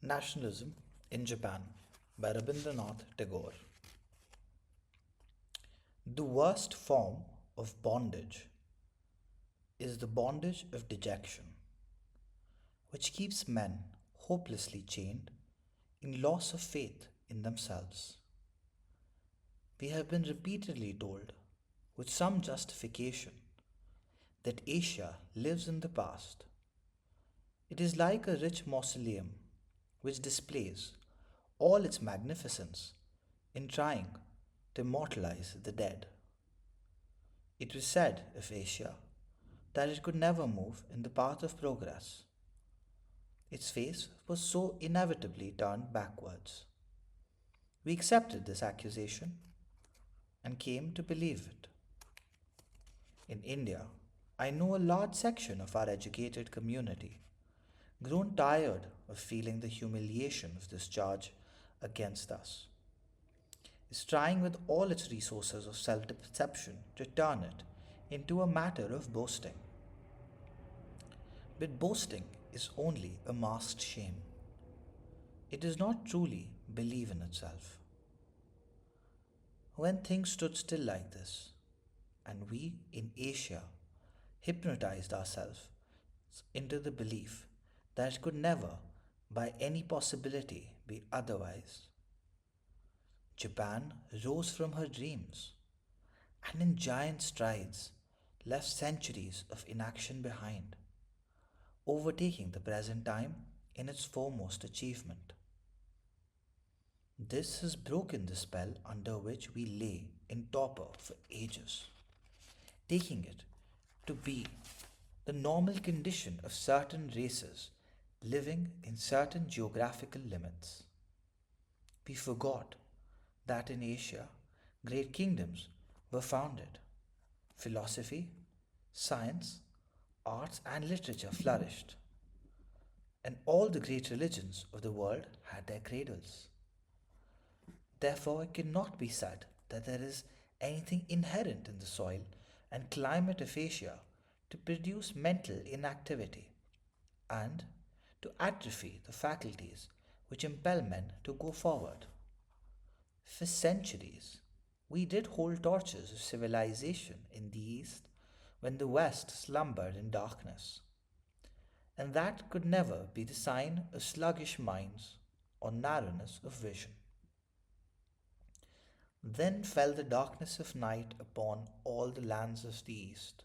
Nationalism in Japan by Rabindranath Tagore. The worst form of bondage is the bondage of dejection, which keeps men hopelessly chained in loss of faith in themselves. We have been repeatedly told, with some justification, that Asia lives in the past. It is like a rich mausoleum which displays all its magnificence in trying to immortalize the dead. It was said of Asia that it could never move in the path of progress. Its face was so inevitably turned backwards. We accepted this accusation and came to believe it. In India, I know a large section of our educated community grown tired of feeling the humiliation of this charge against us, is trying with all its resources of self deception to turn it into a matter of boasting. But boasting is only a masked shame. It does not truly believe in itself. When things stood still like this, and we in Asia hypnotized ourselves into the belief that it could never, by any possibility, be otherwise, Japan rose from her dreams and in giant strides left centuries of inaction behind, overtaking the present time in its foremost achievement. This has broken the spell under which we lay in torpor for ages, taking it to be the normal condition of certain races living in certain geographical limits. We forgot that in Asia great kingdoms were founded. Philosophy, science, arts, and literature flourished, and all the great religions of the world had their cradles. Therefore, it cannot be said that there is anything inherent in the soil and climate of Asia to produce mental inactivity and to atrophy the faculties which impel men to go forward. For centuries, we did hold torches of civilization in the East when the West slumbered in darkness, and that could never be the sign of sluggish minds or narrowness of vision. Then fell the darkness of night upon all the lands of the East.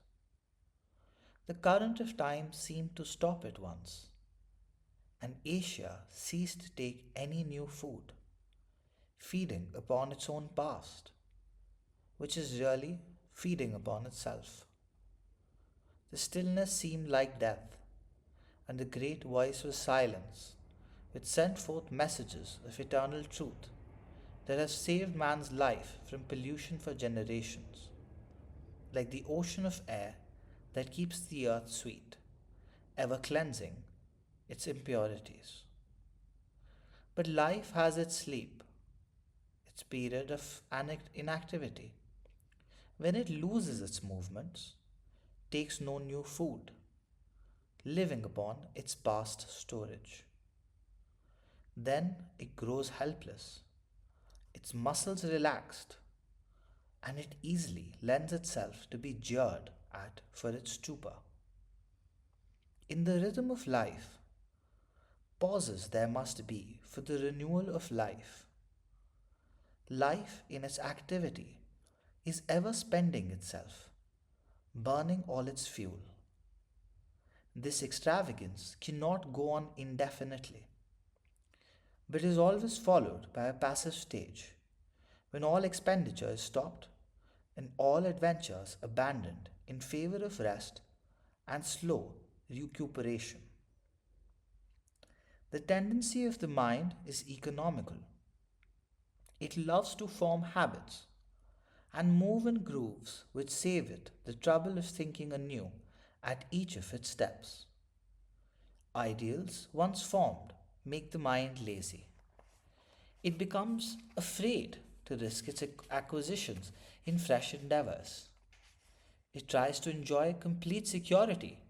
The current of time seemed to stop at once, and Asia ceased to take any new food, feeding upon its own past, which is really feeding upon itself. The stillness seemed like death, and the great voice was silence, which sent forth messages of eternal truth that have saved man's life from pollution for generations, like the ocean of air that keeps the earth sweet, ever cleansing its impurities. But life has its sleep, its period of inactivity, when it loses its movements, takes no new food, living upon its past storage. Then it grows helpless, its muscles relaxed, and it easily lends itself to be jeered at for its stupor. In the rhythm of life, pauses there must be for the renewal of life. Life in its activity is ever spending itself, burning all its fuel. This extravagance cannot go on indefinitely, but is always followed by a passive stage when all expenditure is stopped and all adventures abandoned in favor of rest and slow recuperation. The tendency of the mind is economical. It loves to form habits and move in grooves which save it the trouble of thinking anew at each of its steps. Ideals once formed make the mind lazy. It becomes afraid to risk its acquisitions in fresh endeavors. It tries to enjoy complete security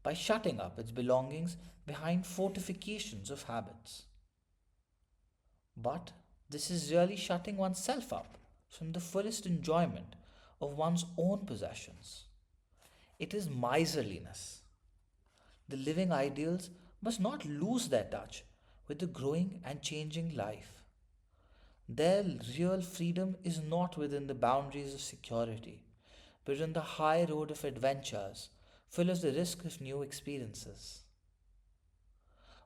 by shutting up its belongings behind fortifications of habits. But this is really shutting oneself up from the fullest enjoyment of one's own possessions. It is miserliness. The living ideals must not lose their touch with the growing and changing life. Their real freedom is not within the boundaries of security, but on the high road of adventures, full of the risk of new experiences.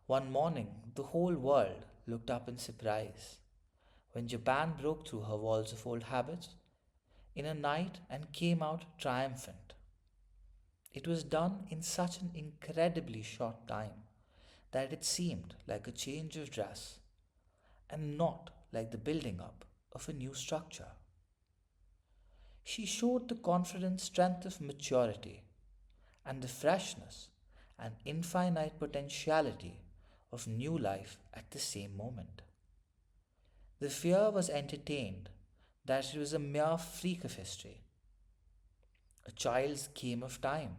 One morning, the whole world looked up in surprise when Japan broke through her walls of old habits in a night and came out triumphant. It was done in such an incredibly short time that it seemed like a change of dress and not like the building up of a new structure. She showed the confident strength of maturity and the freshness and infinite potentiality of new life at the same moment. The fear was entertained that it was a mere freak of history, a child's game of time,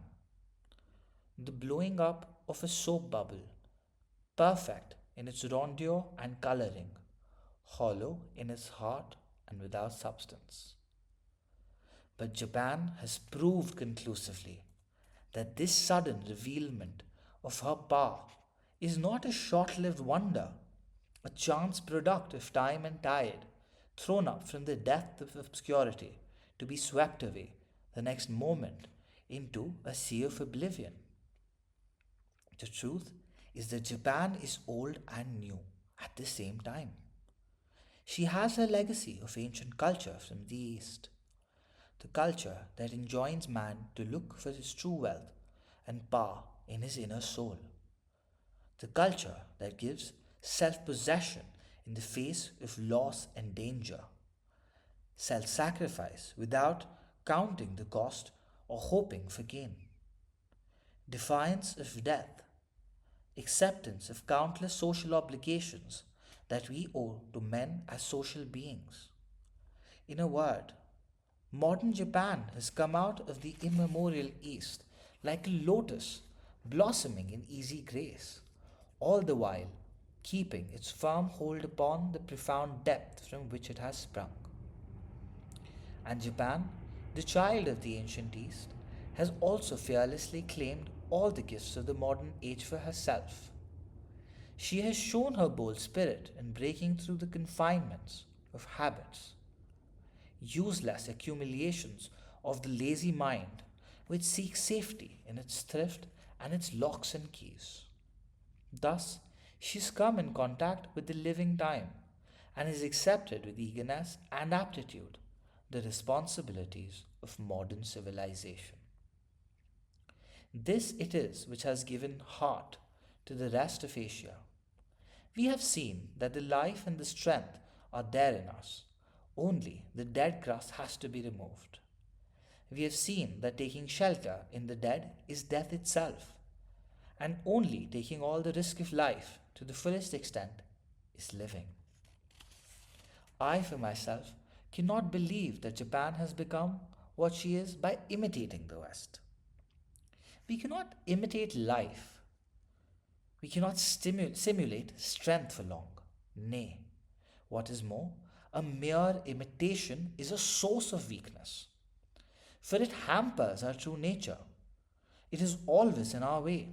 the blowing up of a soap bubble, perfect in its rondure and coloring, hollow in its heart and without substance. But Japan has proved conclusively that this sudden revealment of her power is not a short lived wonder, a chance product of time and tide, thrown up from the depth of obscurity to be swept away the next moment into a sea of oblivion. The truth is that Japan is old and new at the same time. She has her legacy of ancient culture from the East, the culture that enjoins man to look for his true wealth and power in his inner soul, the culture that gives self possession in the face of loss and danger, self sacrifice without counting the cost or hoping for gain, defiance of death, acceptance of countless social obligations that we owe to men as social beings. In a word, modern Japan has come out of the immemorial East like a lotus blossoming in easy grace, all the while keeping its firm hold upon the profound depth from which it has sprung. And Japan, the child of the ancient East, has also fearlessly claimed all the gifts of the modern age for herself. She has shown her bold spirit in breaking through the confinements of habits, useless accumulations of the lazy mind which seeks safety in its thrift and its locks and keys. Thus, she's come in contact with the living time and has accepted with eagerness and aptitude the responsibilities of modern civilization. This it is which has given heart to the rest of Asia. We have seen that the life and the strength are there in us, only the dead crust has to be removed. We have seen that taking shelter in the dead is death itself, and only taking all the risk of life to the fullest extent is living. I, for myself, cannot believe that Japan has become what she is by imitating the West. We cannot imitate life. We cannot simulate strength for long. Nay, what is more, a mere imitation is a source of weakness, for it hampers our true nature. It is always in our way.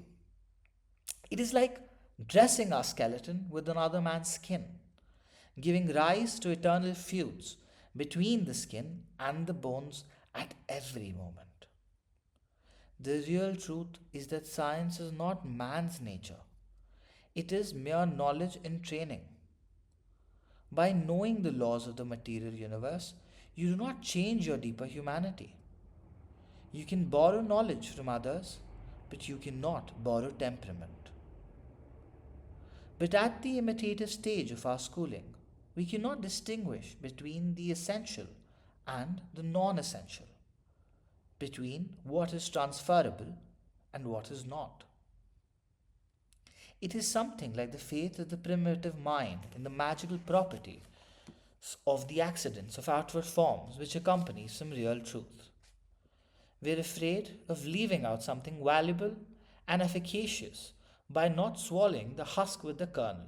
It is like dressing our skeleton with another man's skin, giving rise to eternal feuds between the skin and the bones at every moment. The real truth is that science is not man's nature, it is mere knowledge and training. By knowing the laws of the material universe, you do not change your deeper humanity. You can borrow knowledge from others, but you cannot borrow temperament. But at the imitative stage of our schooling, we cannot distinguish between the essential and the non essential, between what is transferable and what is not. It is something like the faith of the primitive mind in the magical property of the accidents of outward forms which accompany some real truth. We are afraid of leaving out something valuable and efficacious by not swallowing the husk with the kernel.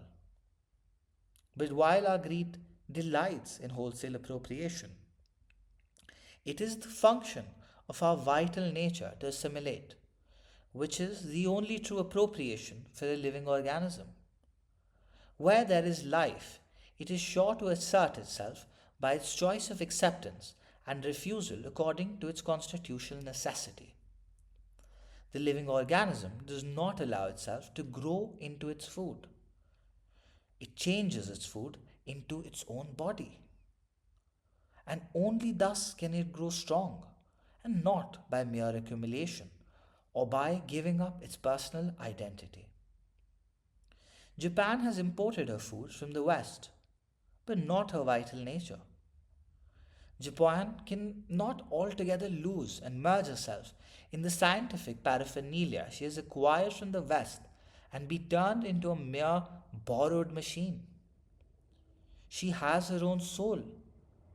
But while our greed delights in wholesale appropriation, it is the function of our vital nature to assimilate, which is the only true appropriation for a living organism. Where there is life, it is sure to assert itself by its choice of acceptance and refusal according to its constitutional necessity. The living organism does not allow itself to grow into its food. It changes its food into its own body. And only thus can it grow strong, and not by mere accumulation or by giving up its personal identity. Japan has imported her foods from the West, but not her vital nature. Japan can not altogether lose and merge herself in the scientific paraphernalia she has acquired from the West and be turned into a mere borrowed machine. She has her own soul,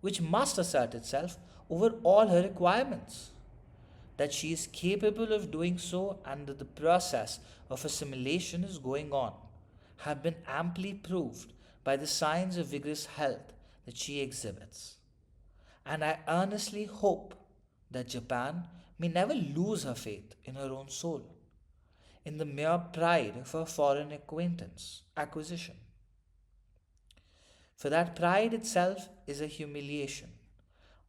which must assert itself over all her requirements. That she is capable of doing so and that the process of assimilation is going on have been amply proved by the signs of vigorous health that she exhibits. And I earnestly hope that Japan may never lose her faith in her own soul, in the mere pride of her foreign acquisition. For that pride itself is a humiliation,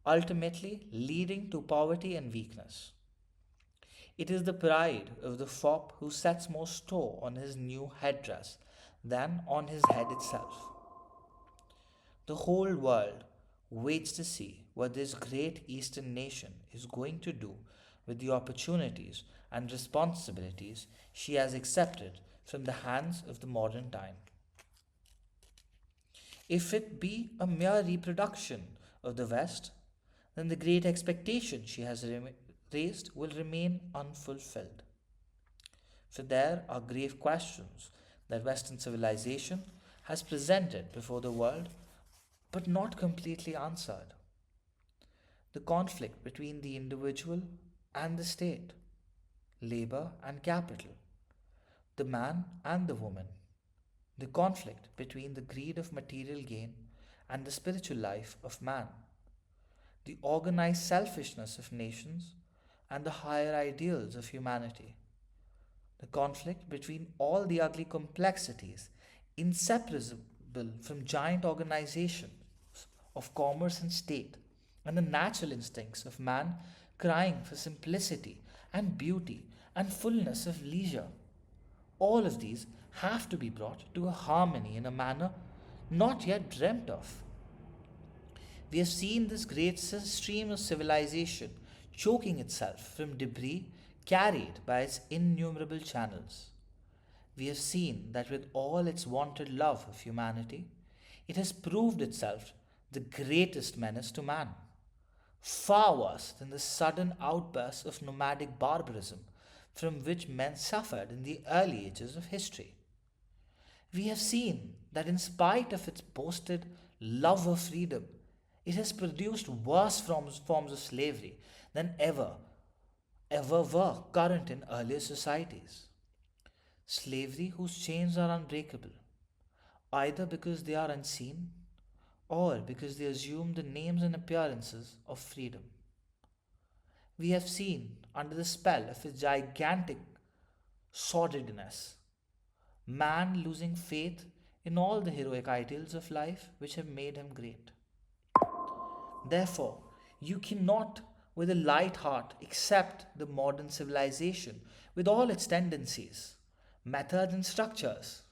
ultimately leading to poverty and weakness. It is the pride of the fop who sets more store on his new headdress than on his head itself. The whole world waits to see what this great Eastern nation is going to do with the opportunities and responsibilities she has accepted from the hands of the modern time. If it be a mere reproduction of the West, then the great expectation she has raised will remain unfulfilled. For there are grave questions that Western civilization has presented before the world but not completely answered. The conflict between the individual and the state, labor and capital, the man and the woman, the conflict between the greed of material gain and the spiritual life of man, the organized selfishness of nations and the higher ideals of humanity, the conflict between all the ugly complexities inseparable from giant organizations of commerce and state, and the natural instincts of man crying for simplicity and beauty and fullness of leisure. All of these have to be brought to a harmony in a manner not yet dreamt of. We have seen this great stream of civilization choking itself from debris carried by its innumerable channels. We have seen that with all its vaunted love of humanity, it has proved itself the greatest menace to man, far worse than the sudden outbursts of nomadic barbarism from which men suffered in the early ages of history. We have seen that in spite of its boasted love of freedom, it has produced worse forms of slavery than ever were current in earlier societies. Slavery whose chains are unbreakable, either because they are unseen or because they assume the names and appearances of freedom. We have seen, under the spell of its gigantic sordidness, man losing faith in all the heroic ideals of life which have made him great. Therefore, you cannot, with a light heart, accept the modern civilization with all its tendencies, methods, and structures,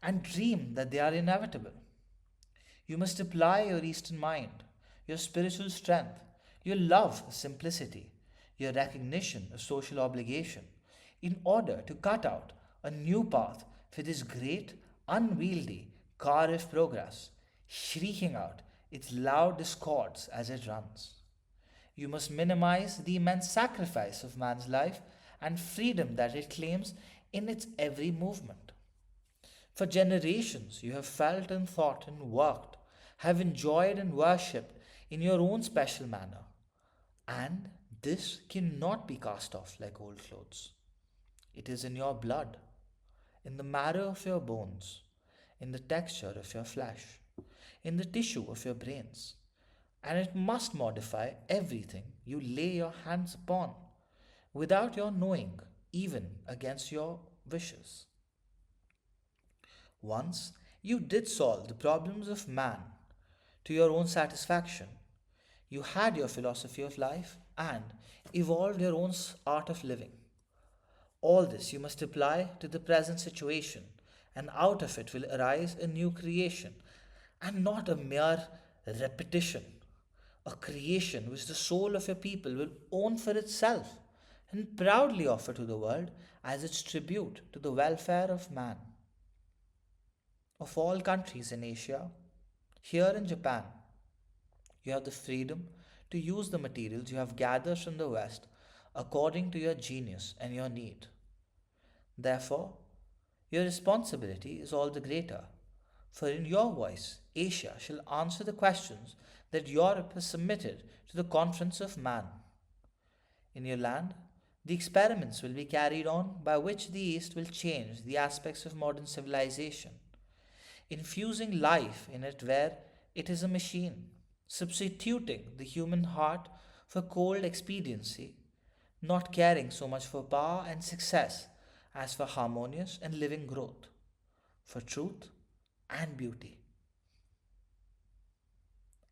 and dream that they are inevitable. You must apply your Eastern mind, your spiritual strength, your love of simplicity, your recognition of social obligation, in order to cut out a new path for this great, unwieldy car of progress, shrieking out its loud discords as it runs. You must minimize the immense sacrifice of man's life and freedom that it claims in its every movement. For generations you have felt and thought and worked, have enjoyed and worshipped in your own special manner. And this cannot be cast off like old clothes. It is in your blood, in the marrow of your bones, in the texture of your flesh, in the tissue of your brains, and it must modify everything you lay your hands upon, without your knowing, even against your wishes. Once you did solve the problems of man to your own satisfaction. You had your philosophy of life and evolved your own art of living. All this you must apply to the present situation, and out of it will arise a new creation, and not a mere repetition, a creation which the soul of your people will own for itself and proudly offer to the world as its tribute to the welfare of man. Of all countries in Asia, here in Japan, you have the freedom to use the materials you have gathered from the West according to your genius and your need. Therefore, your responsibility is all the greater, for in your voice, Asia shall answer the questions that Europe has submitted to the conference of man. In your land, the experiments will be carried on by which the East will change the aspects of modern civilization, infusing life in it where it is a machine, substituting the human heart for cold expediency, not caring so much for power and success as for harmonious and living growth, for truth and beauty.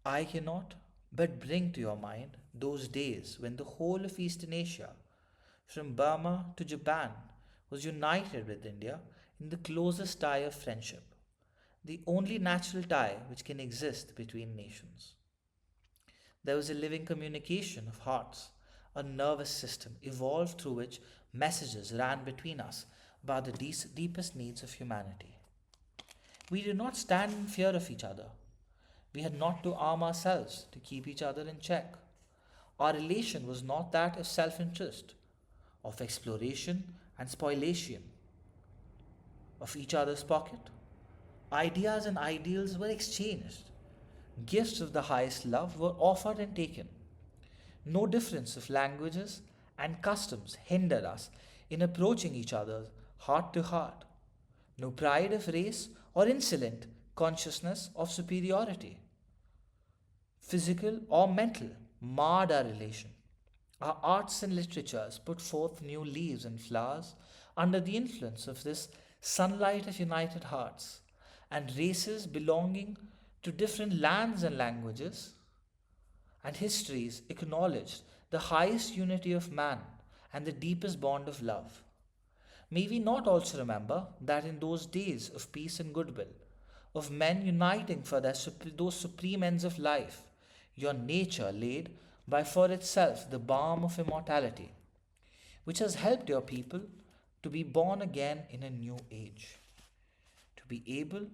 I cannot but bring to your mind those days when the whole of Eastern Asia, from Burma to Japan, was united with India in the closest tie of friendship, the only natural tie which can exist between nations. There was a living communication of hearts, a nervous system evolved through which messages ran between us about the deepest needs of humanity. We did not stand in fear of each other. We had not to arm ourselves to keep each other in check. Our relation was not that of self interest, of exploration and spoliation of each other's pocket. Ideas and ideals were exchanged. Gifts of the highest love were offered and taken. No difference of languages and customs hindered us in approaching each other heart to heart. No pride of race or insolent consciousness of superiority, physical or mental, marred our relation. Our arts and literatures put forth new leaves and flowers under the influence of this sunlight of united hearts, and races belonging to different lands and languages and histories acknowledged the highest unity of man and the deepest bond of love. May we not also remember that in those days of peace and goodwill, of men uniting for those supreme ends of life, your nature laid by for itself the balm of immortality, which has helped your people to be born again in a new age, to be able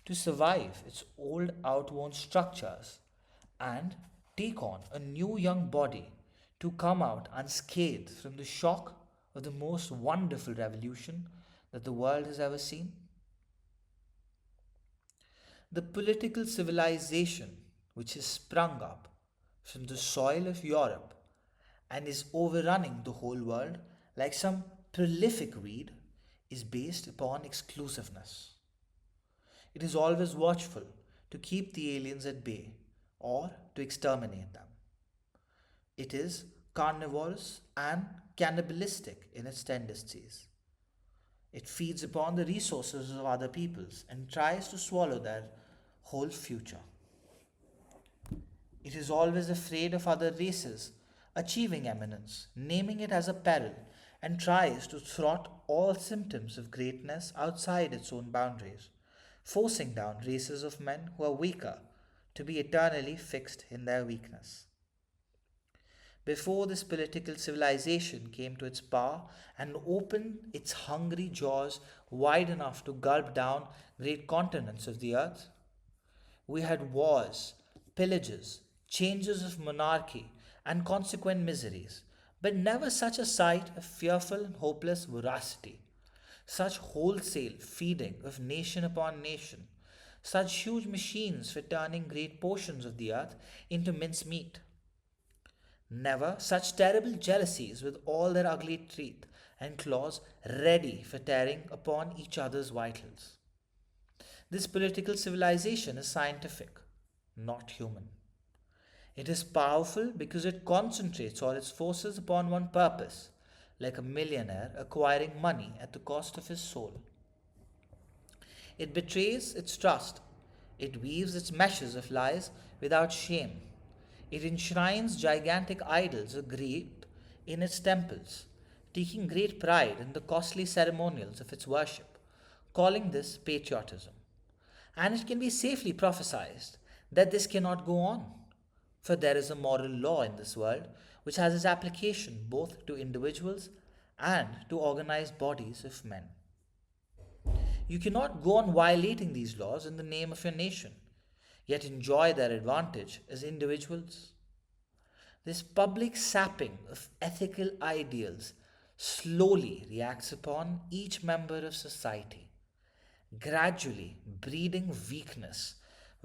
to survive its old outworn structures and take on a new young body, to come out unscathed from the shock of the most wonderful revolution that the world has ever seen? The political civilization which has sprung up from the soil of Europe and is overrunning the whole world like some prolific weed is based upon exclusiveness. It is always watchful to keep the aliens at bay or to exterminate them. It is carnivorous and cannibalistic in its tendencies. It feeds upon the resources of other peoples and tries to swallow their whole future. It is always afraid of other races achieving eminence, naming it as a peril, and tries to thwart all symptoms of greatness outside its own boundaries, forcing down races of men who are weaker to be eternally fixed in their weakness. Before this political civilization came to its power and opened its hungry jaws wide enough to gulp down great continents of the earth, we had wars, pillages, changes of monarchy, and consequent miseries, but never such a sight of fearful and hopeless voracity, such wholesale feeding of nation upon nation, such huge machines for turning great portions of the earth into mincemeat. Never such terrible jealousies with all their ugly teeth and claws ready for tearing upon each other's vitals. This political civilization is scientific, not human. It is powerful because it concentrates all its forces upon one purpose, like a millionaire acquiring money at the cost of his soul. It betrays its trust. It weaves its meshes of lies without shame. It enshrines gigantic idols of greed in its temples, taking great pride in the costly ceremonials of its worship, calling this patriotism. And it can be safely prophesied that this cannot go on, for there is a moral law in this world which has its application both to individuals and to organized bodies of men. You cannot go on violating these laws in the name of your nation, yet enjoy their advantage as individuals. This public sapping of ethical ideals slowly reacts upon each member of society, gradually breeding weakness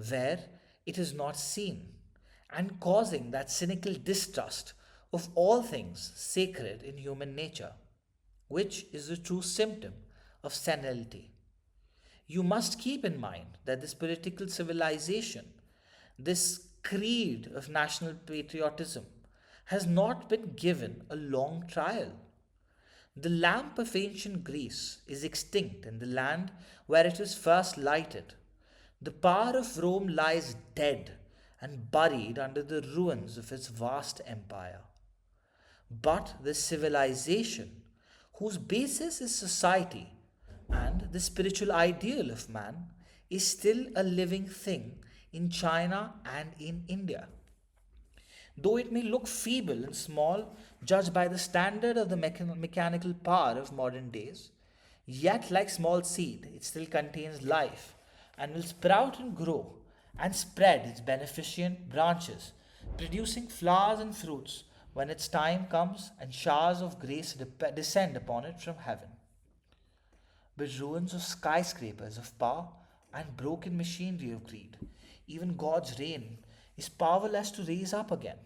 where it is not seen and causing that cynical distrust of all things sacred in human nature, which is the true symptom of senility. You must keep in mind that this political civilization, this creed of national patriotism, has not been given a long trial. The lamp of ancient Greece is extinct in the land where it was first lighted. The power of Rome lies dead and buried under the ruins of its vast empire. But the civilization, whose basis is society and the spiritual ideal of man, is still a living thing in China and in India. Though it may look feeble and small, judged by the standard of the mechanical power of modern days, yet like small seed, it still contains life and will sprout and grow and spread its beneficent branches, producing flowers and fruits when its time comes and showers of grace descend upon it from heaven. But ruins of skyscrapers of power and broken machinery of greed, even God's reign is powerless to raise up again.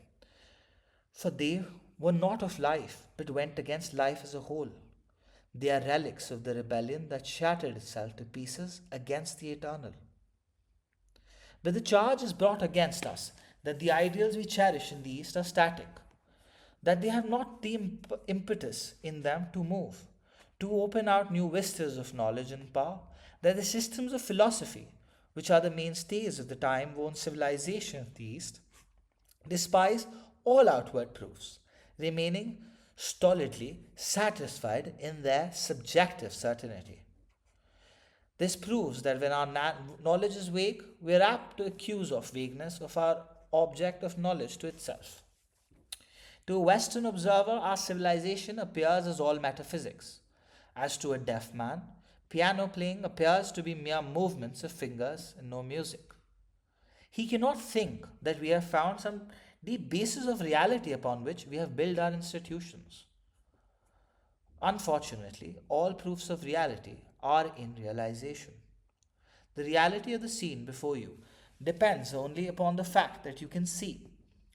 For they were not of life, but went against life as a whole. They are relics of the rebellion that shattered itself to pieces against the eternal. But the charge is brought against us that the ideals we cherish in the East are static, that they have not the impetus in them to move, to open out new vistas of knowledge and power, that the systems of philosophy, which are the mainstays of the time worn civilization of the East, despise all outward proofs, remaining stolidly satisfied in their subjective certainty. This proves that when our knowledge is vague, we are apt to accuse of vagueness of our object of knowledge to itself. To a Western observer, our civilization appears as all metaphysics. As to a deaf man, piano playing appears to be mere movements of fingers and no music. He cannot think that we have found some deep basis of reality upon which we have built our institutions. Unfortunately, all proofs of reality are in realization. The reality of the scene before you depends only upon the fact that you can see,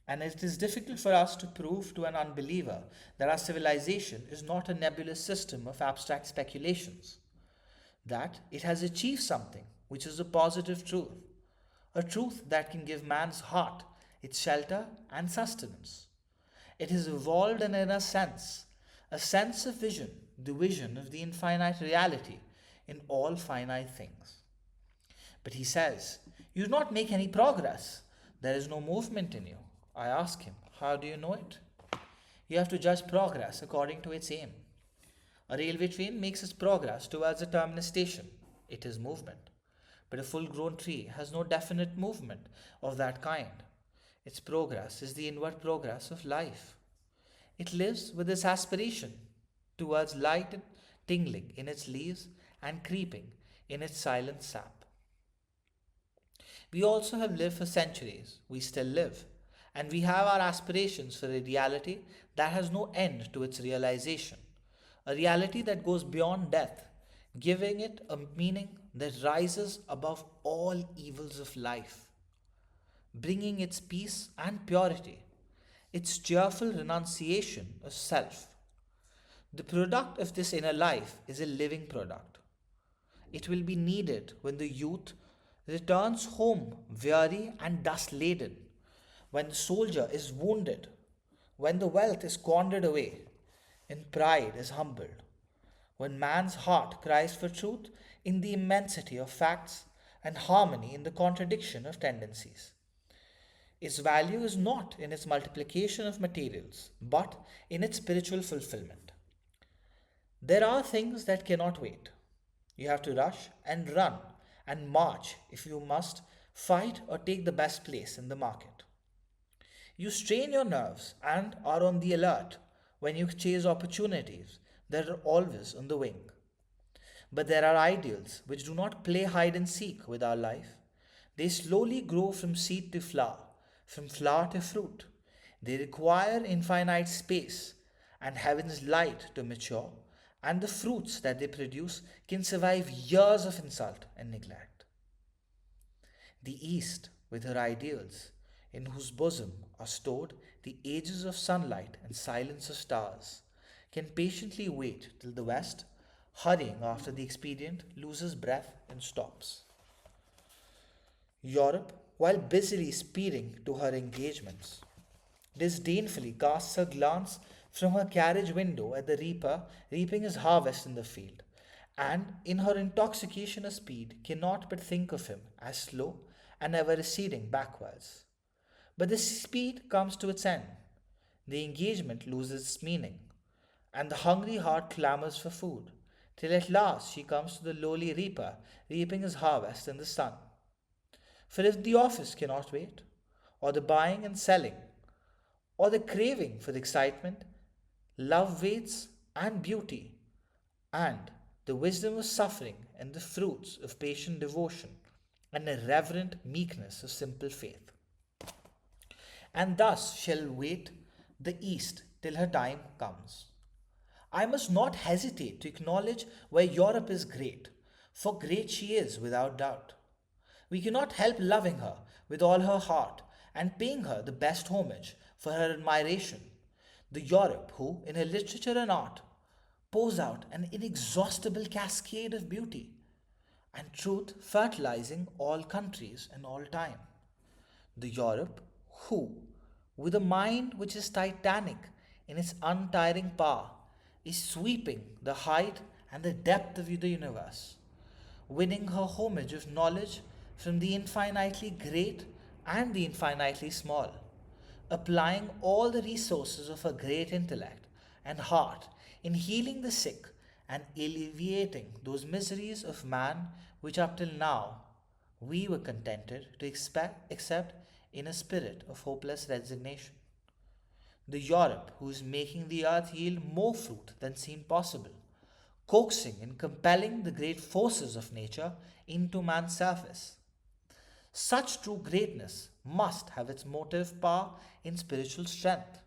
and it is difficult for us to prove to an unbeliever that our civilization is not a nebulous system of abstract speculations, that it has achieved something which is a positive truth, a truth that can give man's heart its shelter and sustenance. It has evolved an inner sense, a sense of vision, the vision of the infinite reality in all finite things. But he says, you do not make any progress. There is no movement in you. I ask him, how do you know it? You have to judge progress according to its aim. A railway train makes its progress towards a terminus station. It is movement. But a full-grown tree has no definite movement of that kind. Its progress is the inward progress of life. It lives with its aspiration towards light and tingling in its leaves and creeping in its silent sap. We also have lived for centuries. We still live. And we have our aspirations for a reality that has no end to its realization. A reality that goes beyond death, giving it a meaning that rises above all evils of life, bringing its peace and purity, its cheerful renunciation of self. The product of this inner life is a living product. it will be needed when the youth returns home weary and dust laden, when the soldier is wounded, when the wealth is squandered away, and pride is humbled, when man's heart cries for truth in the immensity of facts and harmony in the contradiction of tendencies. Its value is not in its multiplication of materials, but in its spiritual fulfillment. There are things that cannot wait. You have to rush and run and march if you must fight or take the best place in the market. You strain your nerves and are on the alert when you chase opportunities that are always on the wing. But there are ideals which do not play hide and seek with our life. They slowly grow from seed to flower, from flower to fruit. They require infinite space and heaven's light to mature, and the fruits that they produce can survive years of insult and neglect. The East, with her ideals, in whose bosom are stored the ages of sunlight and silence of stars, can patiently wait till the West, hurrying after the expedient, loses breath and stops. Europe, while busily speeding to her engagements, disdainfully casts a glance from her carriage window at the reaper reaping his harvest in the field, and in her intoxication of speed cannot but think of him as slow and ever receding backwards. But the speed comes to its end, the engagement loses its meaning, and the hungry heart clamours for food, till at last she comes to the lowly reaper reaping his harvest in the sun. For if the office cannot wait, or the buying and selling, or the craving for the excitement, love waits and beauty, and the wisdom of suffering and the fruits of patient devotion, and a reverent meekness of simple faith. And thus shall wait the East till her time comes. I must not hesitate to acknowledge where Europe is great, for great she is without doubt. We cannot help loving her with all her heart and paying her the best homage for her admiration. The Europe who, in her literature and art, pours out an inexhaustible cascade of beauty, and truth fertilizing all countries and all time. The Europe who, with a mind which is titanic in its untiring power, is sweeping the height and the depth of the universe, winning her homage of knowledge from the infinitely great and the infinitely small, applying all the resources of her great intellect and heart in healing the sick and alleviating those miseries of man which up till now we were contented to accept in a spirit of hopeless resignation. The Europe who is making the earth yield more fruit than seemed possible, coaxing and compelling the great forces of nature into man's service. Such true greatness must have its motive power in spiritual strength,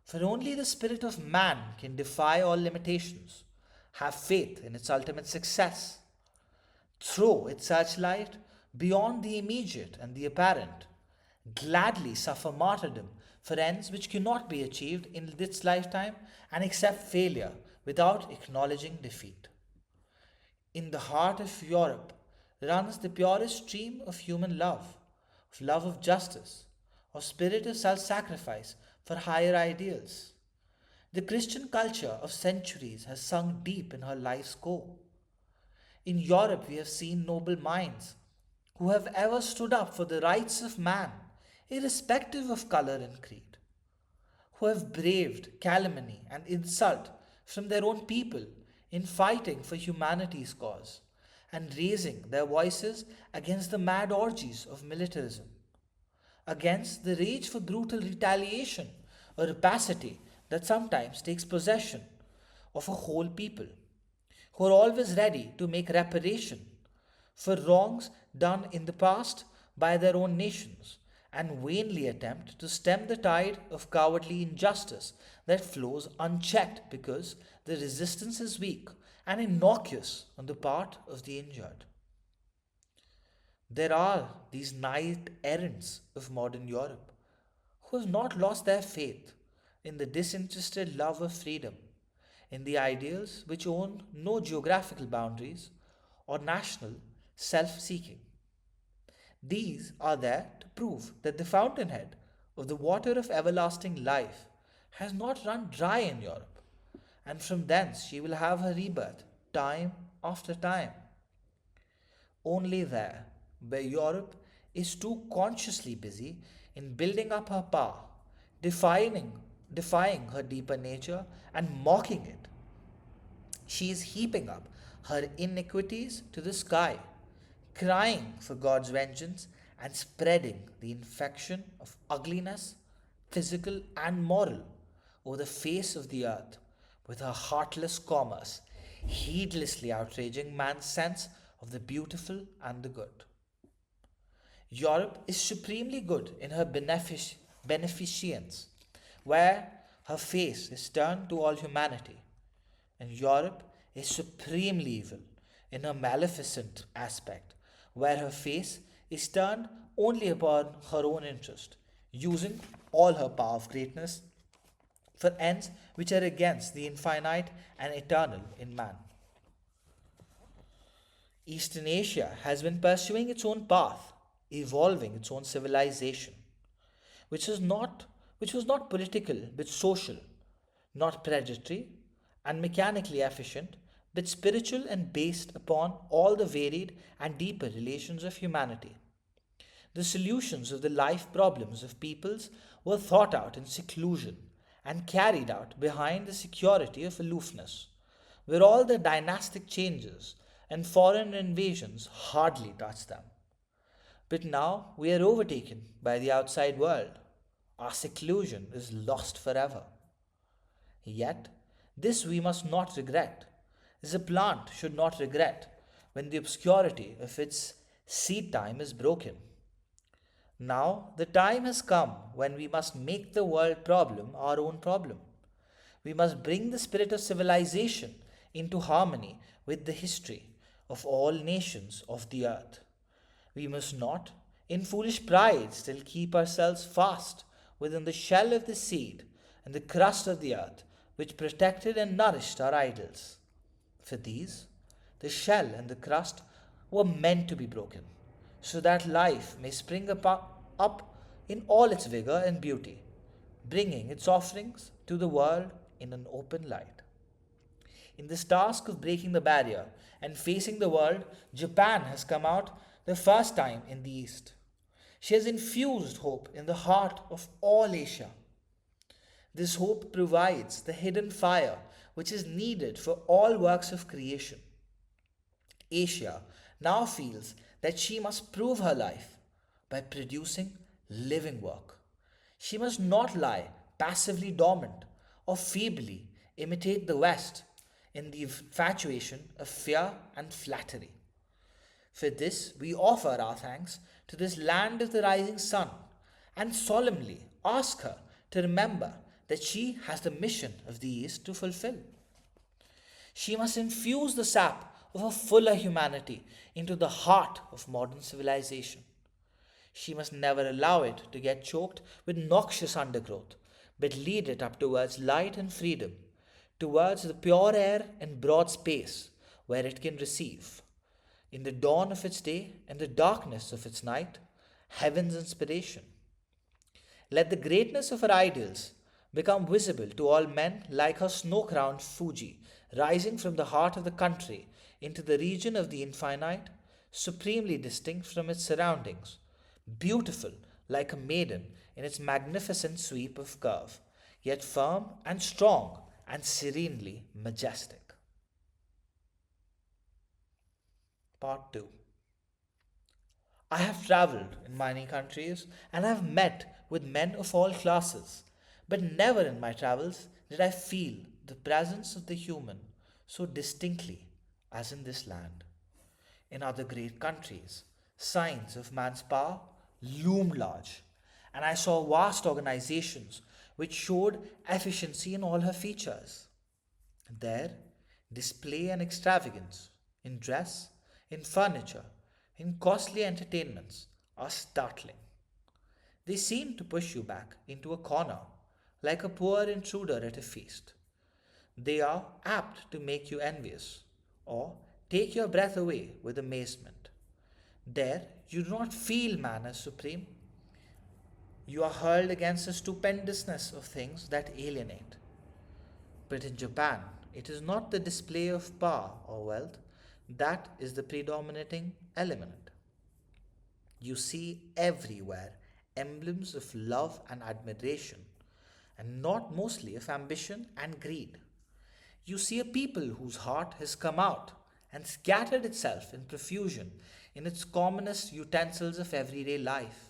for only the spirit of man can defy all limitations, have faith in its ultimate success, throw its searchlight beyond the immediate and the apparent, gladly suffer martyrdom for ends which cannot be achieved in this lifetime, and accept failure without acknowledging defeat. In the heart of Europe runs the purest stream of human love, of love of justice, of spirit of self sacrifice for higher ideals. The Christian culture of centuries has sunk deep in her life's core. In Europe, we have seen noble minds who have ever stood up for the rights of man, irrespective of colour and creed, who have braved calumny and insult from their own people in fighting for humanity's cause and raising their voices against the mad orgies of militarism, against the rage for brutal retaliation or rapacity that sometimes takes possession of a whole people, who are always ready to make reparation for wrongs done in the past by their own nations, and vainly attempt to stem the tide of cowardly injustice that flows unchecked because the resistance is weak and innocuous on the part of the injured. There are these knight errants of modern Europe who have not lost their faith in the disinterested love of freedom, in the ideals which own no geographical boundaries or national self seeking. These are there to prove that the fountainhead of the water of everlasting life has not run dry in Europe, and from thence she will have her rebirth time after time. Only there, where Europe is too consciously busy in building up her power, defining, defying her deeper nature and mocking it, she is heaping up her iniquities to the sky, crying for God's vengeance and spreading the infection of ugliness, physical and moral, over the face of the earth with her heartless commerce, heedlessly outraging man's sense of the beautiful and the good. Europe is supremely good in her beneficence, where her face is turned to all humanity, and Europe is supremely evil in her maleficent aspect, where her face is turned only upon her own interest, using all her power of greatness for ends which are against the infinite and eternal in man. Eastern Asia has been pursuing its own path, evolving its own civilization, which was not political but social, not predatory and mechanically efficient, but spiritual and based upon all the varied and deeper relations of humanity. The solutions of the life problems of peoples were thought out in seclusion and carried out behind the security of aloofness, where all the dynastic changes and foreign invasions hardly touched them. But now we are overtaken by the outside world. Our seclusion is lost forever. Yet, this we must not regret, as a plant should not regret when the obscurity of its seed time is broken. Now the time has come when we must make the world problem our own problem. We must bring the spirit of civilization into harmony with the history of all nations of the earth. We must not, in foolish pride, still keep ourselves fast within the shell of the seed and the crust of the earth, which protected and nourished our idols. For these, the shell and the crust, were meant to be broken, so that life may spring up in all its vigor and beauty, bringing its offerings to the world in an open light. In this task of breaking the barrier and facing the world, Japan has come out the first time in the East. She has infused hope in the heart of all Asia. This hope provides the hidden fire which is needed for all works of creation. Asia now feels that she must prove her life by producing living work. She must not lie passively dormant or feebly imitate the West in the infatuation of fear and flattery. For this, we offer our thanks to this land of the rising sun and solemnly ask her to remember that she has the mission of the East to fulfill. She must infuse the sap of a fuller humanity into the heart of modern civilization. She must never allow it to get choked with noxious undergrowth, but lead it up towards light and freedom, towards the pure air and broad space where it can receive, in the dawn of its day and the darkness of its night, heaven's inspiration. Let the greatness of her ideals become visible to all men like her snow crowned Fuji, rising from the heart of the country into the region of the infinite, supremely distinct from its surroundings, beautiful like a maiden in its magnificent sweep of curve, yet firm and strong and serenely majestic. Part 2. I have travelled in many countries and have met with men of all classes, but never in my travels did I feel the presence of the human so distinctly as in this land. In other great countries, signs of man's power loomed large, and I saw vast organizations which showed efficiency in all her features. There, display and extravagance in dress, in furniture, in costly entertainments are startling. They seem to push you back into a corner like a poor intruder at a feast. They are apt to make you envious or take your breath away with amazement. There, you do not feel man as supreme. You are hurled against the stupendousness of things that alienate. But in Japan, it is not the display of power or wealth that is the predominating element. You see everywhere emblems of love and admiration, and not mostly of ambition and greed. You see a people whose heart has come out and scattered itself in profusion in its commonest utensils of everyday life,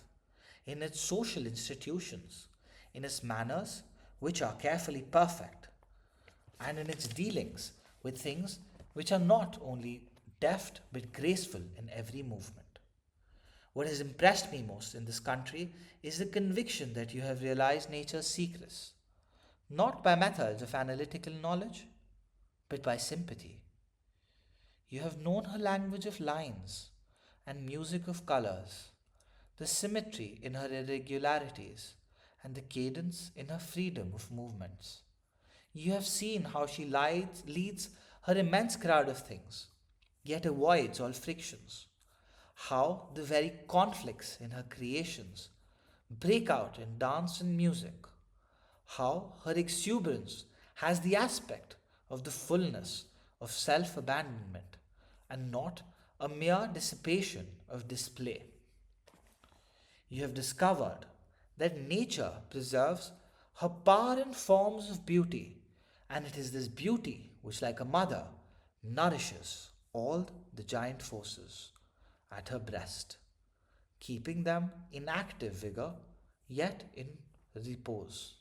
in its social institutions, in its manners, which are carefully perfect, and in its dealings with things which are not only deft but graceful in every movement. What has impressed me most in this country is the conviction that you have realized nature's secrets, not by methods of analytical knowledge, but by sympathy. You have known her language of lines and music of colors, the symmetry in her irregularities, and the cadence in her freedom of movements. You have seen how she leads her immense crowd of things, yet avoids all frictions. How the very conflicts in her creations break out in dance and music. How her exuberance has the aspect of the fullness of self abandonment and not a mere dissipation of display. You have discovered that nature preserves her power in forms of beauty, and it is this beauty which, like a mother, nourishes all the giant forces at her breast, keeping them in active vigor yet in repose.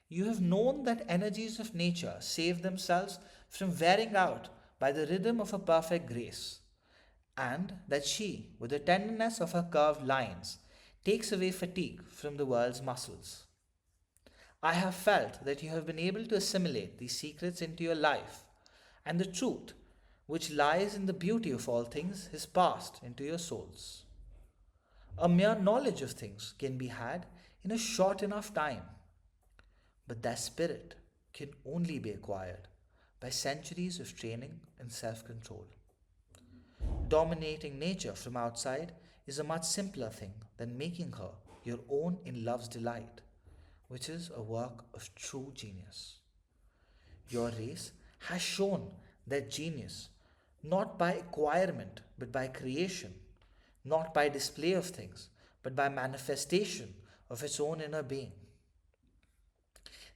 You have known that energies of nature save themselves from wearing out by the rhythm of a perfect grace, and that she, with the tenderness of her curved lines, takes away fatigue from the world's muscles. I have felt that you have been able to assimilate these secrets into your life, and the truth which lies in the beauty of all things is passed into your souls. A mere knowledge of things can be had in a short enough time, but that spirit can only be acquired by centuries of training and self control. Dominating nature from outside is a much simpler thing than making her your own in love's delight, which is a work of true genius. Your race has shown that genius, not by acquirement but by creation, not by display of things but by manifestation of its own inner being.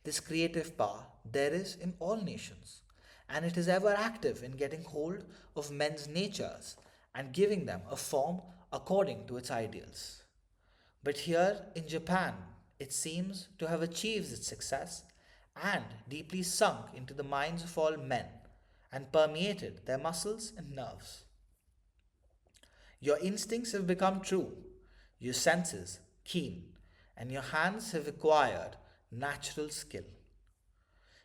This creative power there is in all nations, and it is ever active in getting hold of men's natures and giving them a form according to its ideals. But here in Japan, it seems to have achieved its success and deeply sunk into the minds of all men and permeated their muscles and nerves. Your instincts have become true, your senses keen, and your hands have acquired natural skill.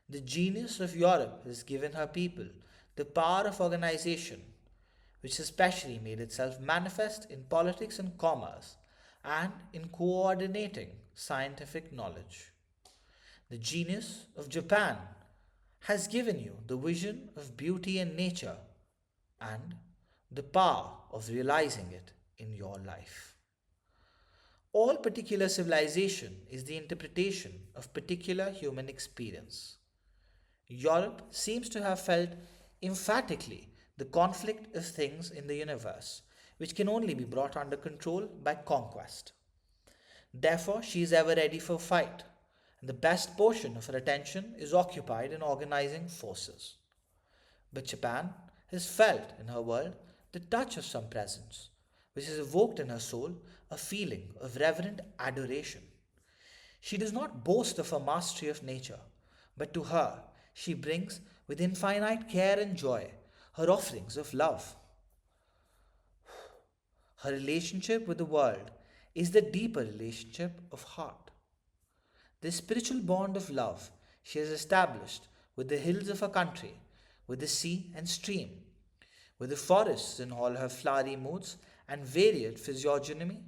The genius of Europe has given her people the power of organization, which especially made itself manifest in politics and commerce and in coordinating scientific knowledge. The genius of Japan has given you the vision of beauty and nature and the power of realizing it in your life. All particular civilization is the interpretation of particular human experience. Europe seems to have felt emphatically the conflict of things in the universe, which can only be brought under control by conquest. Therefore, she is ever ready for fight, and the best portion of her attention is occupied in organizing forces. But Japan has felt in her world the touch of some presence, which has evoked in her soul a feeling of reverent adoration. She does not boast of her mastery of nature, but to her she brings with infinite care and joy her offerings of love. Her relationship with the world is the deeper relationship of heart. The spiritual bond of love she has established with the hills of her country, with the sea and stream, with the forests in all her flowery moods and varied physiognomy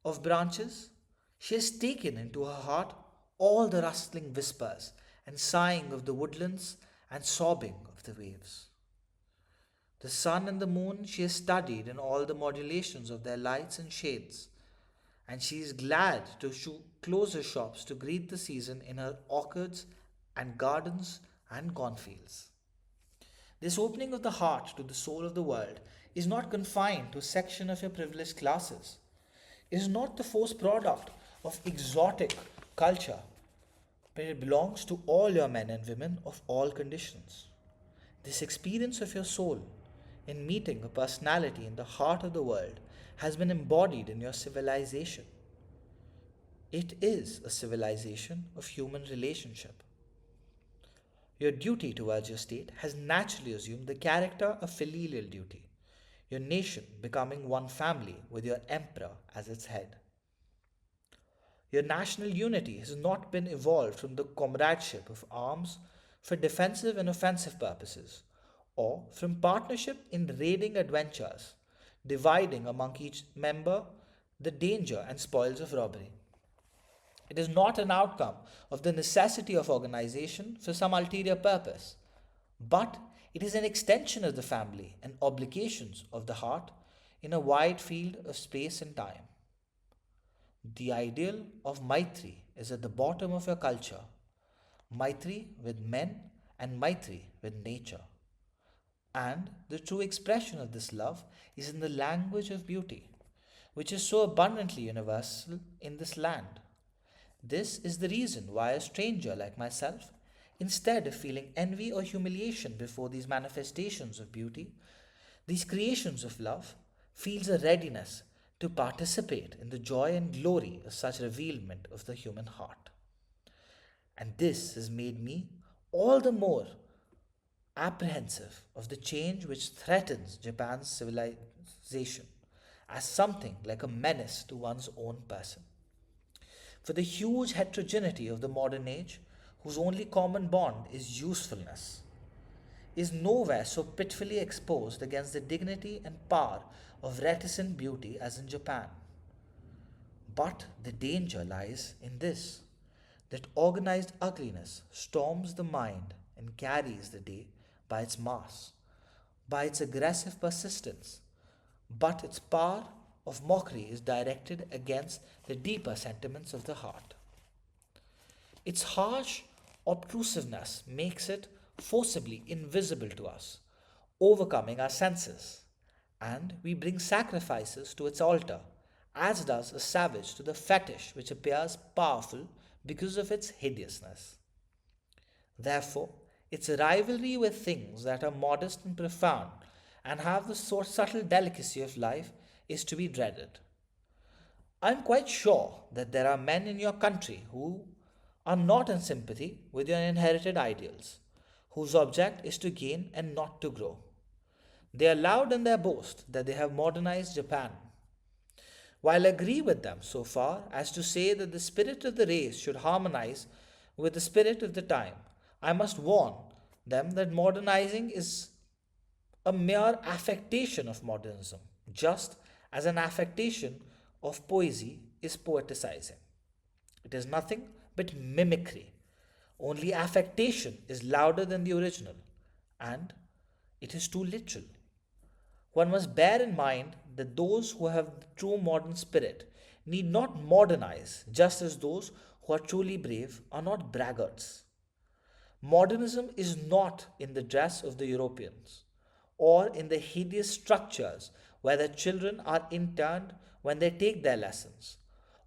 of branches, she has taken into her heart all the rustling whispers and sighing of the woodlands and sobbing of the waves. The sun and the moon she has studied in all the modulations of their lights and shades, and she is glad to close her shops to greet the season in her orchards and gardens and cornfields. This opening of the heart to the soul of the world is not confined to a section of your privileged classes. It is not the forced product of exotic culture, but it belongs to all your men and women of all conditions. This experience of your soul in meeting a personality in the heart of the world has been embodied in your civilization. It is a civilization of human relationship. Your duty towards your state has naturally assumed the character of filial duty, your nation becoming one family with your emperor as its head. Your national unity has not been evolved from the comradeship of arms for defensive and offensive purposes, or from partnership in raiding adventures, dividing among each member the danger and spoils of robbery. It is not an outcome of the necessity of organization for some ulterior purpose, but it is an extension of the family and obligations of the heart in a wide field of space and time. The ideal of Maitri is at the bottom of your culture. Maitri with men and Maitri with nature. And the true expression of this love is in the language of beauty, which is so abundantly universal in this land. This is the reason why a stranger like myself, instead of feeling envy or humiliation before these manifestations of beauty, these creations of love, feels a readiness to participate in the joy and glory of such revealment of the human heart. And this has made me all the more apprehensive of the change which threatens Japan's civilization as something like a menace to one's own person. For the huge heterogeneity of the modern age, whose only common bond is usefulness, is nowhere so pitifully exposed against the dignity and power of reticent beauty as in Japan. But the danger lies in this, that organized ugliness storms the mind and carries the day by its mass, by its aggressive persistence, but its power of mockery is directed against the deeper sentiments of the heart. Its harsh obtrusiveness makes it forcibly invisible to us, overcoming our senses, and we bring sacrifices to its altar, as does a savage to the fetish which appears powerful because of its hideousness. Therefore, its rivalry with things that are modest and profound and have the sort subtle delicacy of life is to be dreaded. I am quite sure that there are men in your country who are not in sympathy with your inherited ideals, whose object is to gain and not to grow. They are loud in their boast that they have modernized Japan. While I agree with them so far as to say that the spirit of the race should harmonize with the spirit of the time, I must warn them that modernizing is a mere affectation of modernism, just as an affectation of poesy is poeticizing. It is nothing but mimicry. Only affectation is louder than the original, and it is too literal. One must bear in mind that those who have the true modern spirit need not modernize, just as those who are truly brave are not braggarts. Modernism is not in the dress of the Europeans, or in the hideous structures where the children are interned when they take their lessons,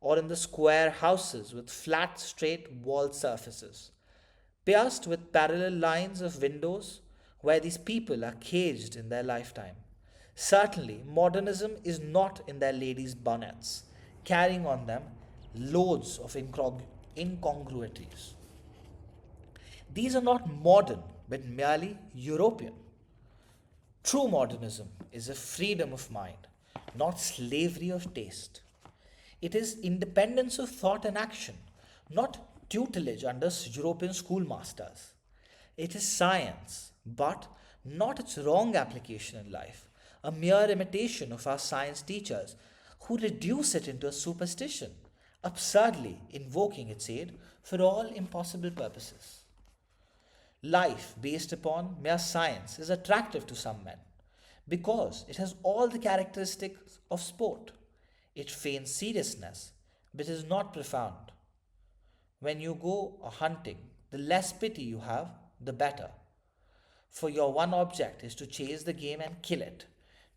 or in the square houses with flat, straight walled surfaces, pierced with parallel lines of windows where these people are caged in their lifetime. Certainly, modernism is not in their ladies' bonnets, carrying on them loads of incongruities. These are not modern, but merely European. True modernism is a freedom of mind, not slavery of taste. It is independence of thought and action, not tutelage under European schoolmasters. It is science, but not its wrong application in life, a mere imitation of our science teachers who reduce it into a superstition, absurdly invoking its aid for all impossible purposes. Life based upon mere science is attractive to some men, because it has all the characteristics of sport. It feigns seriousness, but is not profound. When you go a hunting, the less pity you have, the better. For your one object is to chase the game and kill it,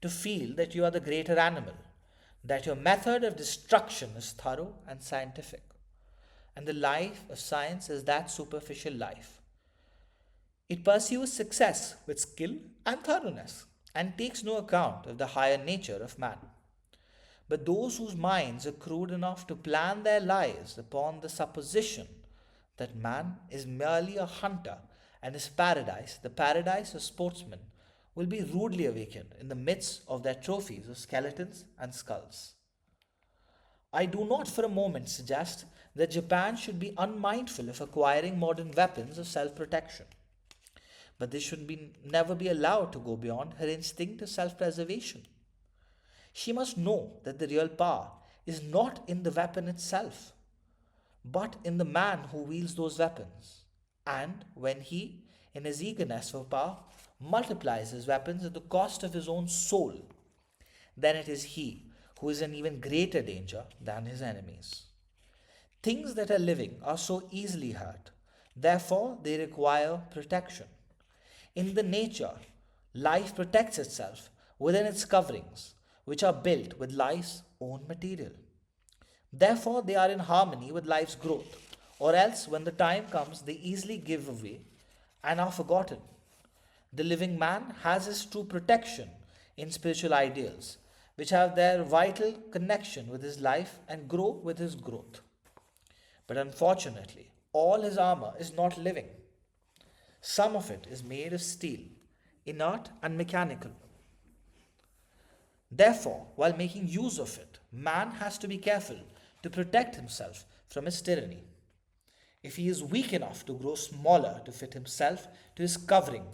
to feel that you are the greater animal, that your method of destruction is thorough and scientific. And the life of science is that superficial life. It pursues success with skill and thoroughness, and takes no account of the higher nature of man. But those whose minds are crude enough to plan their lives upon the supposition that man is merely a hunter and his paradise, the paradise of sportsmen, will be rudely awakened in the midst of their trophies of skeletons and skulls. I do not for a moment suggest that Japan should be unmindful of acquiring modern weapons of self protection, but this should never be allowed to go beyond her instinct of self preservation. She must know that the real power is not in the weapon itself, but in the man who wields those weapons. And when he, in his eagerness for power, multiplies his weapons at the cost of his own soul, then it is he who is in even greater danger than his enemies. Things that are living are so easily hurt, therefore, they require protection. In the nature, life protects itself within its coverings, which are built with life's own material. Therefore, they are in harmony with life's growth, or else, when the time comes, they easily give way and are forgotten. The living man has his true protection in spiritual ideals, which have their vital connection with his life and grow with his growth. But unfortunately, all his armor is not living. Some of it is made of steel, inert and mechanical. Therefore, while making use of it, man has to be careful to protect himself from his tyranny. If he is weak enough to grow smaller to fit himself to his covering,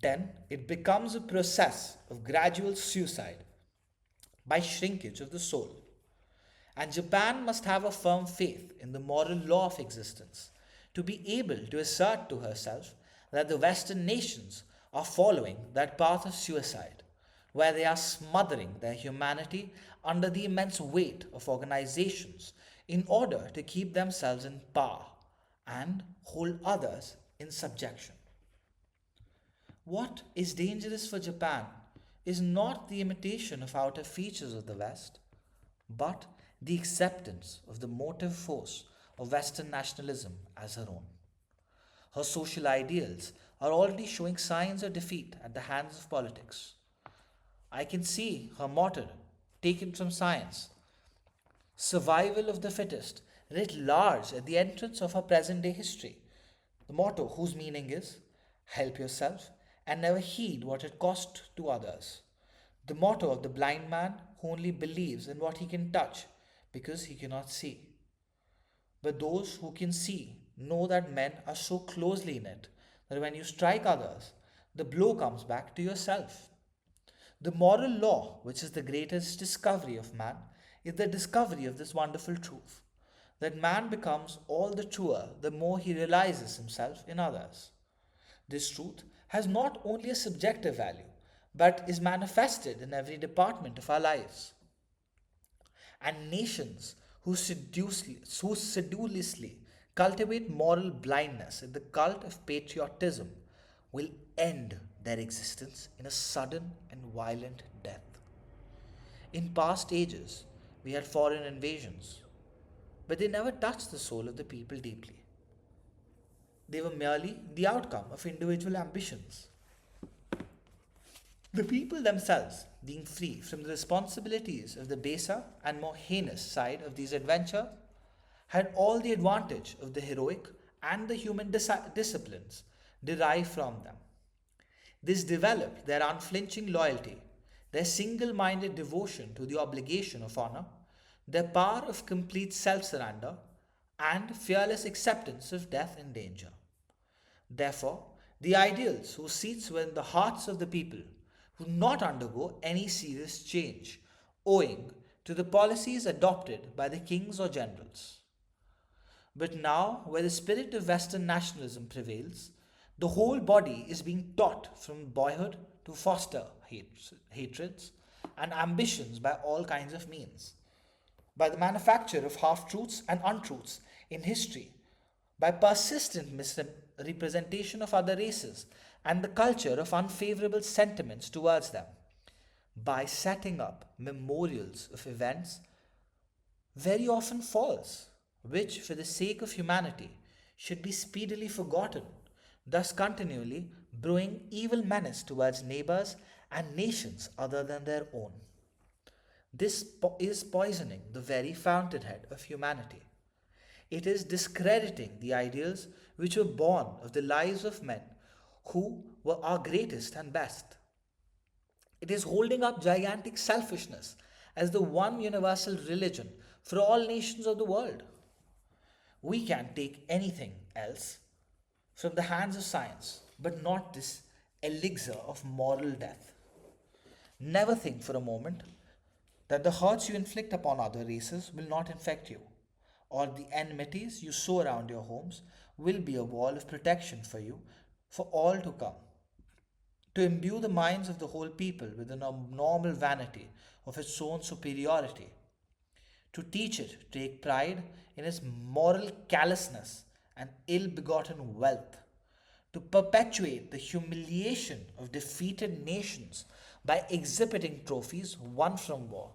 then it becomes a process of gradual suicide by shrinkage of the soul. And Japan must have a firm faith in the moral law of existence to be able to assert to herself that the Western nations are following that path of suicide, where they are smothering their humanity under the immense weight of organizations in order to keep themselves in power and hold others in subjection. What is dangerous for Japan is not the imitation of outer features of the West, but the acceptance of the motive force of Western nationalism as her own. Her social ideals are already showing signs of defeat at the hands of politics. I can see her motto, taken from science, survival of the fittest, writ large at the entrance of her present day history. The motto, whose meaning is help yourself and never heed what it costs to others. The motto of the blind man who only believes in what he can touch because he cannot see. But those who can see know that men are so closely in it that when you strike others, the blow comes back to yourself. The moral law, which is the greatest discovery of man, is the discovery of this wonderful truth that man becomes all the truer the more he realizes himself in others. This truth has not only a subjective value, but is manifested in every department of our lives. And nations who sedulously cultivate moral blindness in the cult of patriotism will end their existence in a sudden and violent death. In past ages, we had foreign invasions, but they never touched the soul of the people deeply. They were merely the outcome of individual ambitions. The people themselves, being free from the responsibilities of the baser and more heinous side of these adventures, had all the advantage of the heroic and the human disciplines derived from them. This developed their unflinching loyalty, their single minded devotion to the obligation of honor, their power of complete self surrender, and fearless acceptance of death and danger. Therefore, the ideals whose seats were in the hearts of the people would not undergo any serious change owing to the policies adopted by the kings or generals. But now, where the spirit of Western nationalism prevails, the whole body is being taught from boyhood to foster hatreds, and ambitions by all kinds of means, by the manufacture of half truths and untruths in history, by persistent misrepresentation of other races and the culture of unfavorable sentiments towards them, by setting up memorials of events very often false, which, for the sake of humanity, should be speedily forgotten, thus continually brewing evil menace towards neighbors and nations other than their own. This is poisoning the very fountainhead of humanity. It is discrediting the ideals which were born of the lives of men who were our greatest and best. It is holding up gigantic selfishness as the one universal religion for all nations of the world. We can take anything else from the hands of science, but not this elixir of moral death. Never think for a moment that the hurts you inflict upon other races will not infect you, or the enmities you sow around your homes will be a wall of protection for you for all to come. To imbue the minds of the whole people with an abnormal vanity of its own superiority, to teach it to take pride in its moral callousness and ill begotten wealth, to perpetuate the humiliation of defeated nations by exhibiting trophies won from war,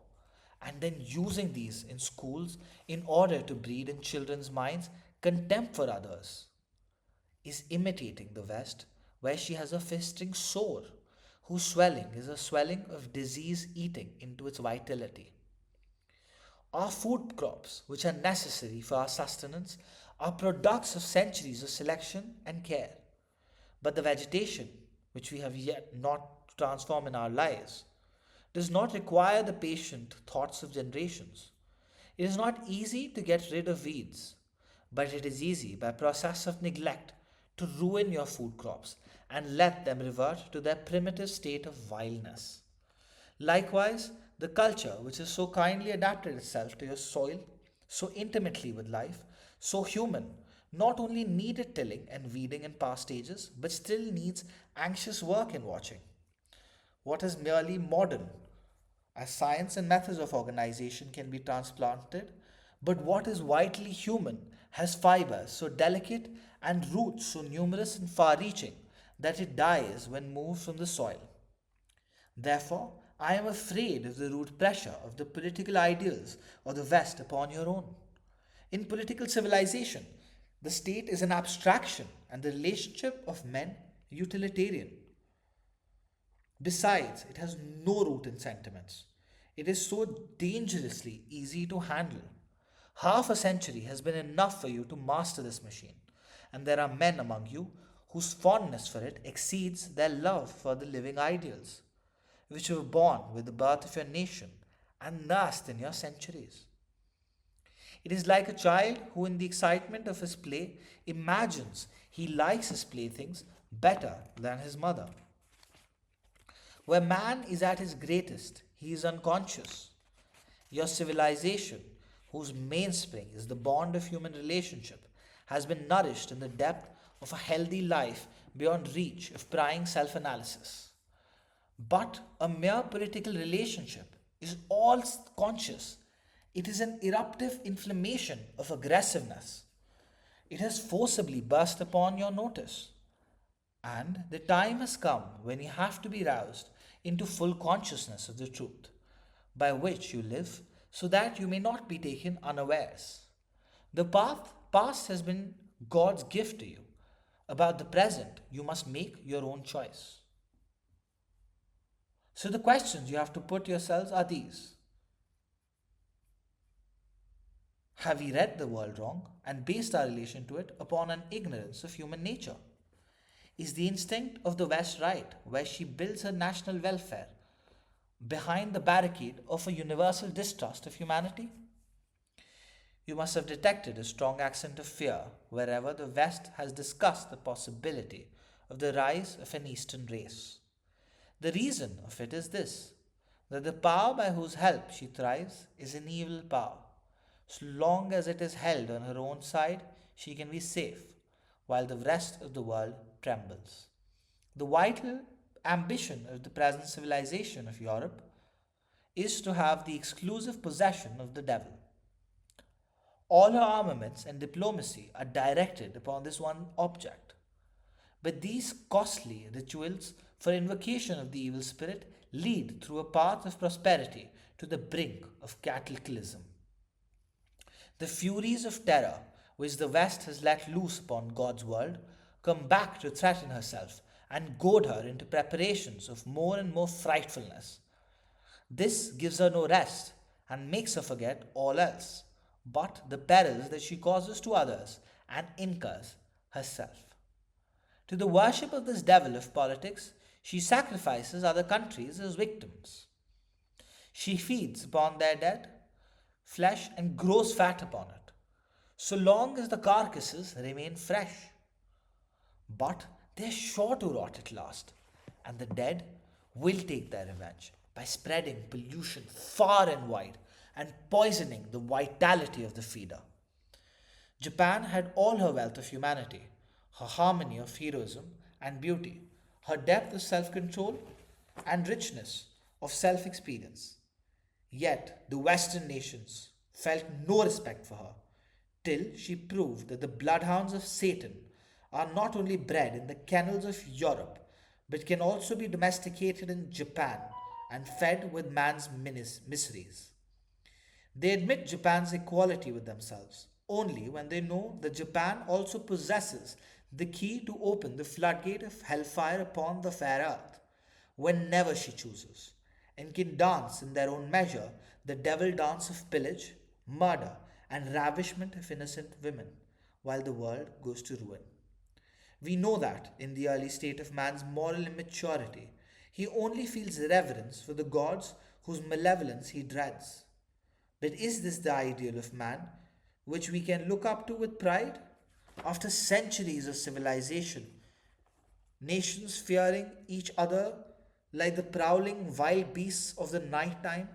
and then using these in schools in order to breed in children's minds contempt for others, is imitating the West, where she has a festering sore, whose swelling is a swelling of disease eating into its vitality. Our food crops, which are necessary for our sustenance, are products of centuries of selection and care. But the vegetation, which we have yet not to transform in our lives, does not require the patient thoughts of generations. It is not easy to get rid of weeds, but it is easy by process of neglect to ruin your food crops and let them revert to their primitive state of vileness. Likewise, the culture which has so kindly adapted itself to your soil, so intimately with life, so human, not only needed tilling and weeding in past ages, but still needs anxious work in watching. What is merely modern, as science and methods of organization can be transplanted, but what is vitally human has fibers so delicate and roots so numerous and far reaching that it dies when moved from the soil. Therefore, I am afraid of the root pressure of the political ideals of the West upon your own. In political civilization, the state is an abstraction and the relationship of men utilitarian. Besides, it has no root in sentiments. It is so dangerously easy to handle. Half a century has been enough for you to master this machine, and there are men among you whose fondness for it exceeds their love for the living ideals, which were born with the birth of your nation and nursed in your centuries. It is like a child who, in the excitement of his play, imagines he likes his playthings better than his mother. Where man is at his greatest, he is unconscious. Your civilization, whose mainspring is the bond of human relationship, has been nourished in the depth of a healthy life beyond reach of prying self analysis. But a mere political relationship is all conscious. It is an eruptive inflammation of aggressiveness. It has forcibly burst upon your notice. And the time has come when you have to be roused into full consciousness of the truth by which you live so that you may not be taken unawares. The past has been God's gift to you. About the present, you must make your own choice. So the questions you have to put yourselves are these. Have we read the world wrong and based our relation to it upon an ignorance of human nature? Is the instinct of the West right, where she builds her national welfare behind the barricade of a universal distrust of humanity? You must have detected a strong accent of fear wherever the West has discussed the possibility of the rise of an Eastern race. The reason of it is this, that the power by whose help she thrives is an evil power. So long as it is held on her own side, she can be safe, while the rest of the world trembles. The vital ambition of the present civilization of Europe is to have the exclusive possession of the devil. All her armaments and diplomacy are directed upon this one object. But these costly rituals for invocation of the evil spirit lead through a path of prosperity to the brink of cataclysm. The furies of terror which the West has let loose upon God's world come back to threaten herself and goad her into preparations of more and more frightfulness. This gives her no rest and makes her forget all else but the perils that she causes to others and incurs herself. To the worship of this devil of politics, she sacrifices other countries as victims. She feeds upon their dead flesh and grows fat upon it, so long as the carcasses remain fresh. But they are sure to rot at last, and the dead will take their revenge by spreading pollution far and wide and poisoning the vitality of the feeder. Japan had all her wealth of humanity, her harmony of heroism and beauty, her depth of self control and richness of self experience. Yet the Western nations felt no respect for her till she proved that the bloodhounds of Satan are not only bred in the kennels of Europe but can also be domesticated in Japan and fed with man's miseries. They admit Japan's equality with themselves only when they know that Japan also possesses the key to open the floodgate of hellfire upon the fair earth whenever she chooses, and can dance in their own measure the devil dance of pillage, murder, and ravishment of innocent women, while the world goes to ruin. We know that, in the early state of man's moral immaturity, he only feels reverence for the gods whose malevolence he dreads. But is this the ideal of man which we can look up to with pride? After centuries of civilization, nations fearing each other like the prowling wild beasts of the night time,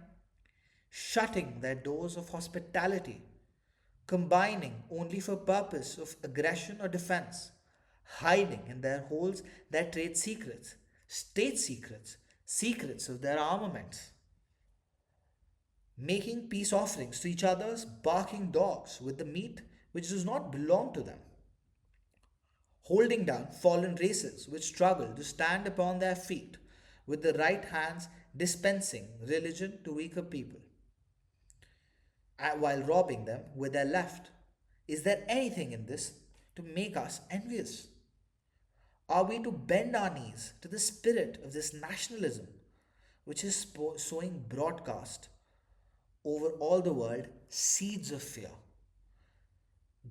shutting their doors of hospitality, combining only for purpose of aggression or defense, hiding in their holes their trade secrets, state secrets, secrets of their armaments, making peace offerings to each other's barking dogs with the meat which does not belong to them, holding down fallen races which struggle to stand upon their feet, with the right hands dispensing religion to weaker people, while robbing them with their left. Is there anything in this to make us envious? Are we to bend our knees to the spirit of this nationalism, which is sowing broadcast over all the world seeds of fear,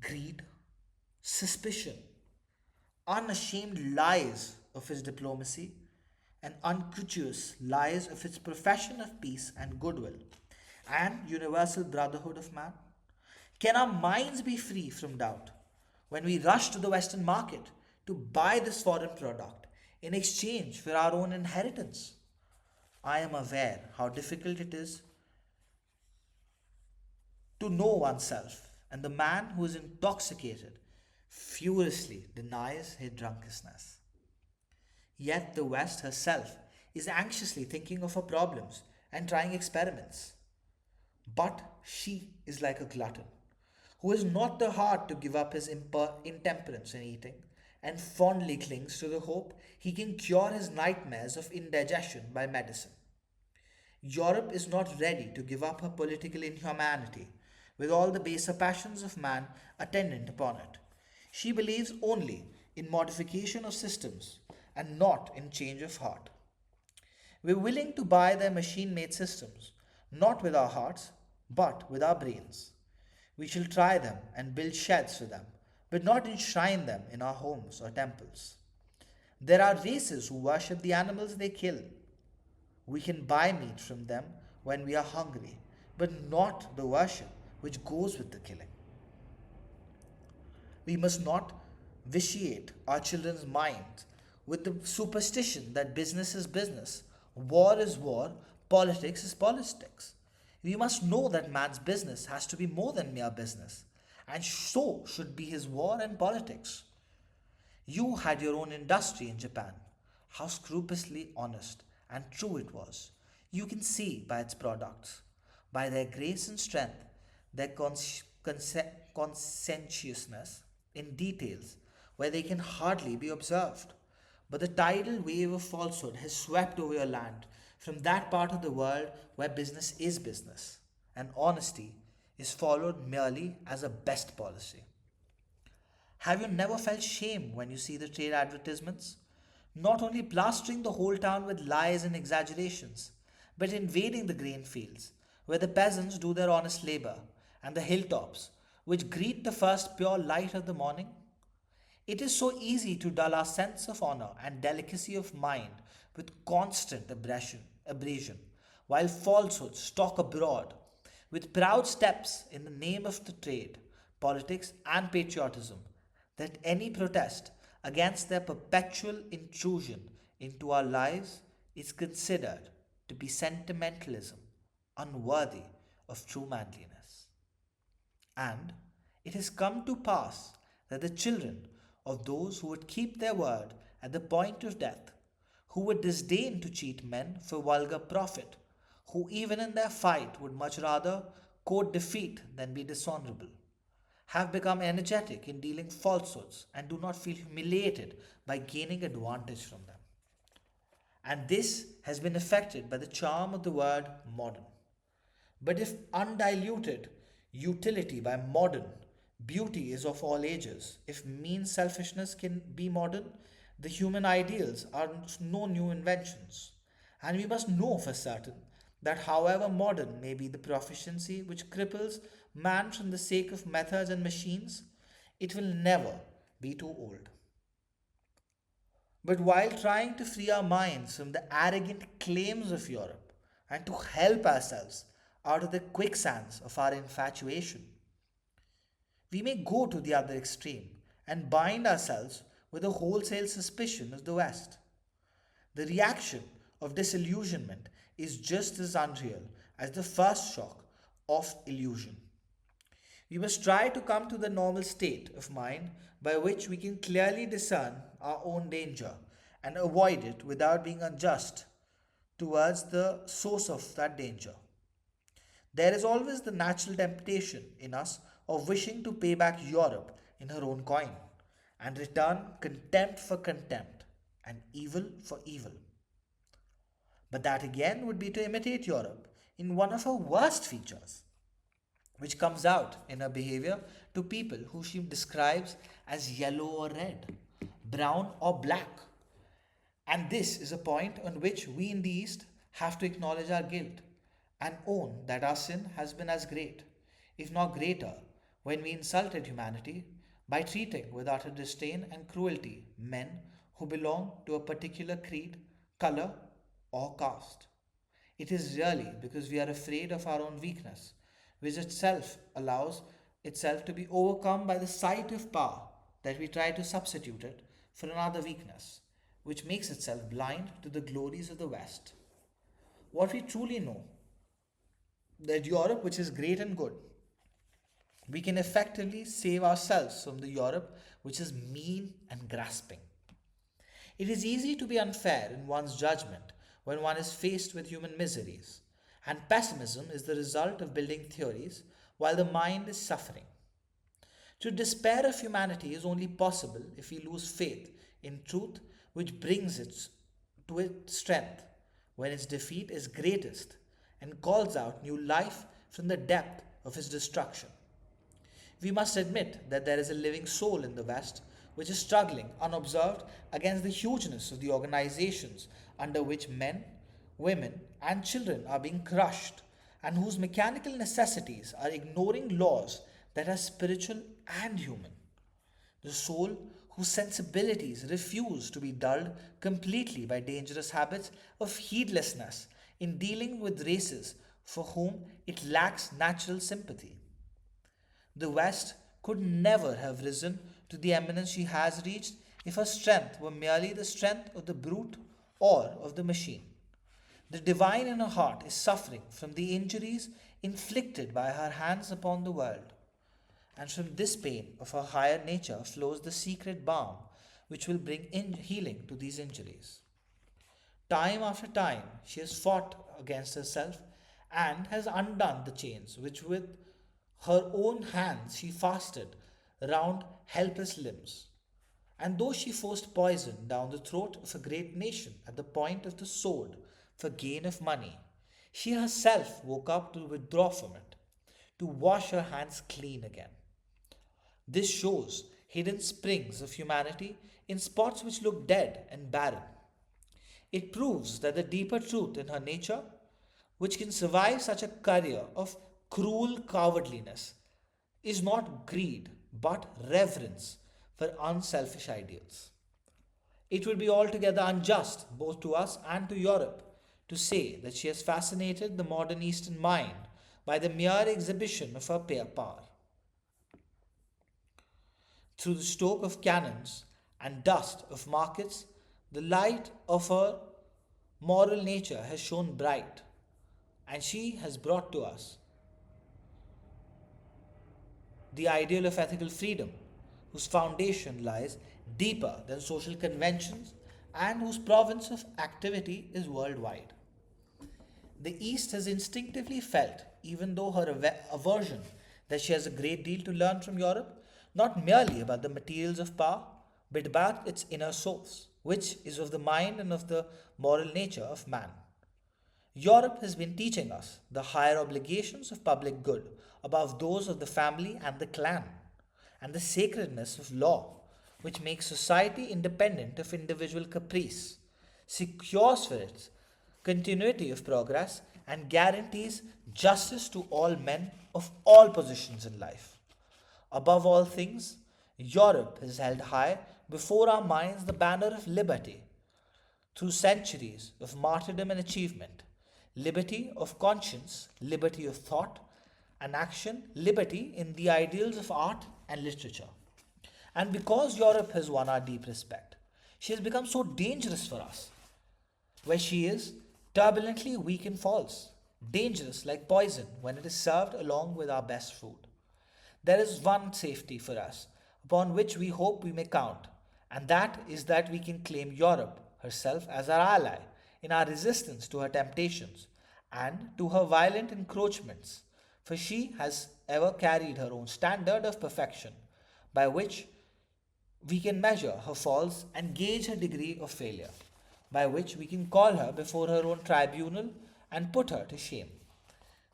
greed, suspicion, unashamed lies of his diplomacy, and unctuous lies of its profession of peace and goodwill, and universal brotherhood of man? Can our minds be free from doubt when we rush to the Western market to buy this foreign product in exchange for our own inheritance? I am aware how difficult it is to know oneself, and the man who is intoxicated furiously denies his drunkenness. Yet the West herself is anxiously thinking of her problems and trying experiments. But she is like a glutton, who has not the heart to give up his intemperance in eating, and fondly clings to the hope he can cure his nightmares of indigestion by medicine. Europe is not ready to give up her political inhumanity, with all the baser passions of man attendant upon it. She believes only in modification of systems and not in change of heart. We are willing to buy their machine made systems, not with our hearts, but with our brains. We shall try them and build sheds for them, but not enshrine them in our homes or temples. There are races who worship the animals they kill. We can buy meat from them when we are hungry, but not the worship which goes with the killing. We must not vitiate our children's minds with the superstition that business is business, war is war, politics is politics. We must know that man's business has to be more than mere business, and so should be his war and politics. You had your own industry in Japan. how scrupulously honest and true it was. You can see by its products, by their grace and strength, their conscientiousness in details where they can hardly be observed. But the tidal wave of falsehood has swept over your land from that part of the world where business is business, and honesty is followed merely as a best policy. Have you never felt shame when you see the trade advertisements? Not only plastering the whole town with lies and exaggerations, but invading the grain fields, where the peasants do their honest labor, and the hilltops, which greet the first pure light of the morning? It is so easy to dull our sense of honor and delicacy of mind with constant abrasion, while falsehoods stalk abroad with proud steps in the name of the trade, politics, and patriotism, that any protest against their perpetual intrusion into our lives is considered to be sentimentalism unworthy of true manliness. And it has come to pass that the children of those who would keep their word at the point of death, who would disdain to cheat men for vulgar profit, who even in their fight would much rather court defeat than be dishonorable, have become energetic in dealing falsehoods and do not feel humiliated by gaining advantage from them. And this has been affected by the charm of the word modern. But if undiluted utility by modern, beauty is of all ages, if mean selfishness can be modern, the human ideals are no new inventions. And we must know for certain that however modern may be the proficiency which cripples man from the sake of methods and machines, it will never be too old. But while trying to free our minds from the arrogant claims of Europe and to help ourselves out of the quicksands of our infatuation, we may go to the other extreme and bind ourselves with a wholesale suspicion of the West. The reaction of disillusionment is just as unreal as the first shock of illusion. We must try to come to the normal state of mind by which we can clearly discern our own danger and avoid it without being unjust towards the source of that danger. There is always the natural temptation in us of wishing to pay back Europe in her own coin and return contempt for contempt and evil for evil. But that again would be to imitate Europe in one of her worst features, which comes out in her behavior to people who she describes as yellow or red, brown or black. And this is a point on which we in the East have to acknowledge our guilt and own that our sin has been as great, if not greater, when we insulted humanity by treating with utter disdain and cruelty men who belong to a particular creed, color, or caste. It is really because we are afraid of our own weakness, which itself allows itself to be overcome by the sight of power, that we try to substitute it for another weakness, which makes itself blind to the glories of the West. What we truly know, that Europe, which is great and good, we can effectively save ourselves from the Europe which is mean and grasping. It is easy to be unfair in one's judgment when one is faced with human miseries, and pessimism is the result of building theories while the mind is suffering. To despair of humanity is only possible if we lose faith in truth which brings it to its strength when its defeat is greatest and calls out new life from the depth of its destruction. We must admit that there is a living soul in the West which is struggling unobserved against the hugeness of the organizations under which men, women, and children are being crushed, and whose mechanical necessities are ignoring laws that are spiritual and human. The soul whose sensibilities refuse to be dulled completely by dangerous habits of heedlessness in dealing with races for whom it lacks natural sympathy. The West could never have risen to the eminence she has reached if her strength were merely the strength of the brute or of the machine. The divine in her heart is suffering from the injuries inflicted by her hands upon the world, and from this pain of her higher nature flows the secret balm which will bring healing to these injuries. Time after time, she has fought against herself and has undone the chains which with her own hands she fastened round helpless limbs. And though she forced poison down the throat of a great nation at the point of the sword for gain of money, she herself woke up to withdraw from it, to wash her hands clean again. This shows hidden springs of humanity in spots which look dead and barren. It proves that the deeper truth in her nature, which can survive such a career of cruel cowardliness, is not greed but reverence for unselfish ideals. It would be altogether unjust, both to us and to Europe, to say that she has fascinated the modern Eastern mind by the mere exhibition of her power. Through the stroke of cannons and dust of markets, the light of her moral nature has shone bright, and she has brought to us the ideal of ethical freedom, whose foundation lies deeper than social conventions and whose province of activity is worldwide. The East has instinctively felt, even though her aversion, that she has a great deal to learn from Europe, not merely about the materials of power, but about its inner source, which is of the mind and of the moral nature of man. Europe has been teaching us the higher obligations of public good above those of the family and the clan, and the sacredness of law, which makes society independent of individual caprice, secures for its continuity of progress, and guarantees justice to all men of all positions in life. Above all things, Europe has held high before our minds the banner of liberty through centuries of martyrdom and achievement, liberty of conscience, liberty of thought and action, liberty in the ideals of art and literature. And because Europe has won our deep respect, she has become so dangerous for us, where she is turbulently weak and false, dangerous like poison when it is served along with our best food. There is one safety for us upon which we hope we may count, and that is that we can claim Europe herself as our ally in our resistance to her temptations and to her violent encroachments, for she has ever carried her own standard of perfection by which we can measure her faults and gauge her degree of failure, by which we can call her before her own tribunal and put her to shame,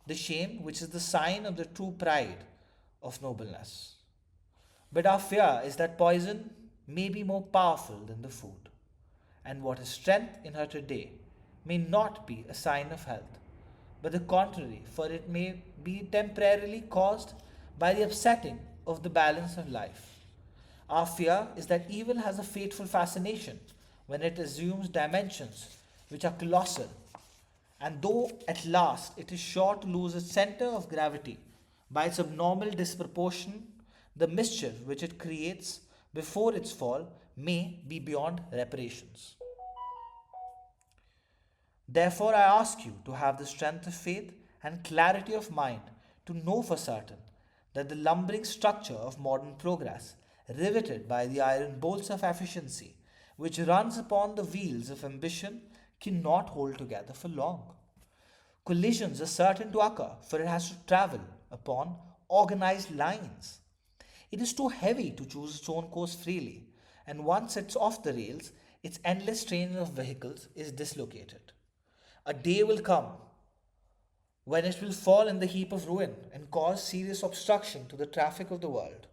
the shame which is the sign of the true pride of nobleness. But our fear is that poison may be more powerful than the food, and what is strength in her today may not be a sign of health, but the contrary, for it may be temporarily caused by the upsetting of the balance of life. Our fear is that evil has a fateful fascination when it assumes dimensions which are colossal, and though at last it is sure to lose its center of gravity by its abnormal disproportion, the mischief which it creates before its fall may be beyond reparations. Therefore, I ask you to have the strength of faith and clarity of mind to know for certain that the lumbering structure of modern progress, riveted by the iron bolts of efficiency, which runs upon the wheels of ambition, cannot hold together for long. Collisions are certain to occur, for it has to travel upon organized lines. It is too heavy to choose its own course freely, and once it's off the rails, its endless train of vehicles is dislocated. A day will come when it will fall in the heap of ruin and cause serious obstruction to the traffic of the world.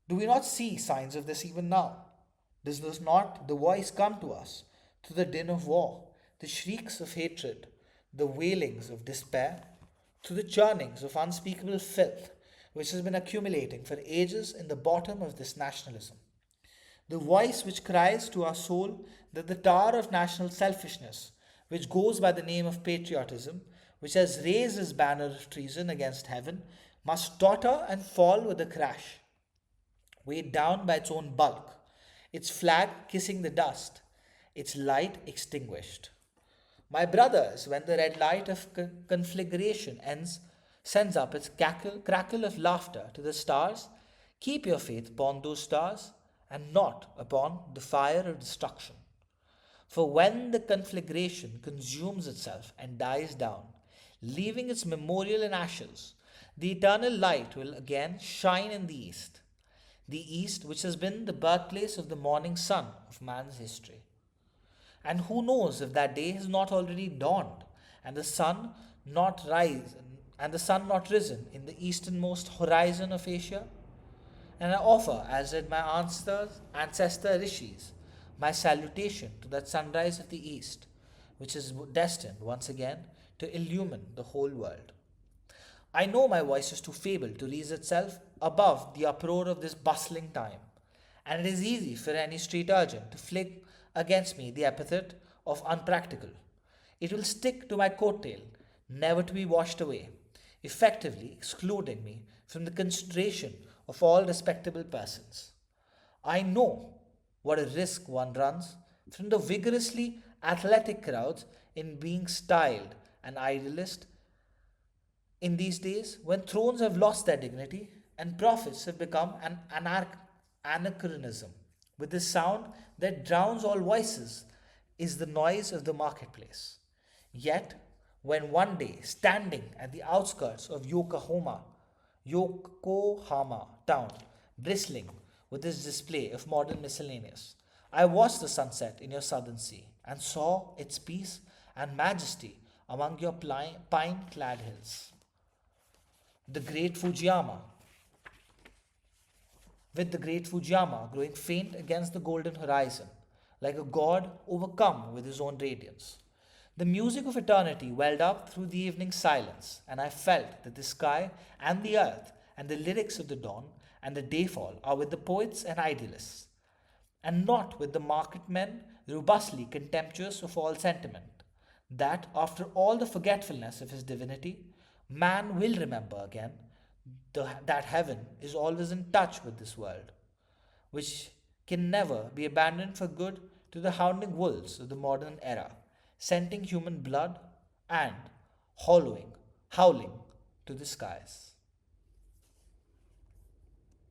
Do we not see signs of this even now? Does not the voice come to us through the din of war, the shrieks of hatred, the wailings of despair, through the churnings of unspeakable filth which has been accumulating for ages in the bottom of this nationalism? The voice which cries to our soul that the tower of national selfishness, which goes by the name of patriotism, which has raised its banner of treason against heaven, must totter and fall with a crash, weighed down by its own bulk, its flag kissing the dust, its light extinguished. My brothers, when the red light of conflagration ends, sends up its crackle of laughter to the stars, keep your faith upon those stars and not upon the fire of destruction. For when the conflagration consumes itself and dies down, leaving its memorial in ashes, the eternal light will again shine in the east. The east, which has been the birthplace of the morning sun of man's history. And who knows if that day has not already dawned, and the sun not rise, and the sun not risen in the easternmost horizon of Asia? And I offer, as did my ancestor rishis, my salutation to that sunrise of the east, which is destined once again to illumine the whole world. I know my voice is too feeble to raise itself above the uproar of this bustling time, and it is easy for any street urchin to fling against me the epithet of unpractical. It will stick to my coat tail, never to be washed away, effectively excluding me from the consideration of all respectable persons. I know what a risk one runs from the vigorously athletic crowds in being styled an idealist in these days when thrones have lost their dignity and prophets have become an anachronism. With the sound that drowns all voices is the noise of the marketplace. Yet, when one day, standing at the outskirts of Yokohama town, bristling with this display of modern miscellaneous, I watched the sunset in your southern sea and saw its peace and majesty among your pine clad hills. The great Fujiyama, with the great Fujiyama growing faint against the golden horizon, like a god overcome with his own radiance. The music of eternity welled up through the evening silence, and I felt that the sky and the earth and the lyrics of the dawn and the dayfall are with the poets and idealists, and not with the marketmen robustly contemptuous of all sentiment. That after all the forgetfulness of his divinity, man will remember again that heaven is always in touch with this world, which can never be abandoned for good to the hounding wolves of the modern era, scenting human blood and howling to the skies.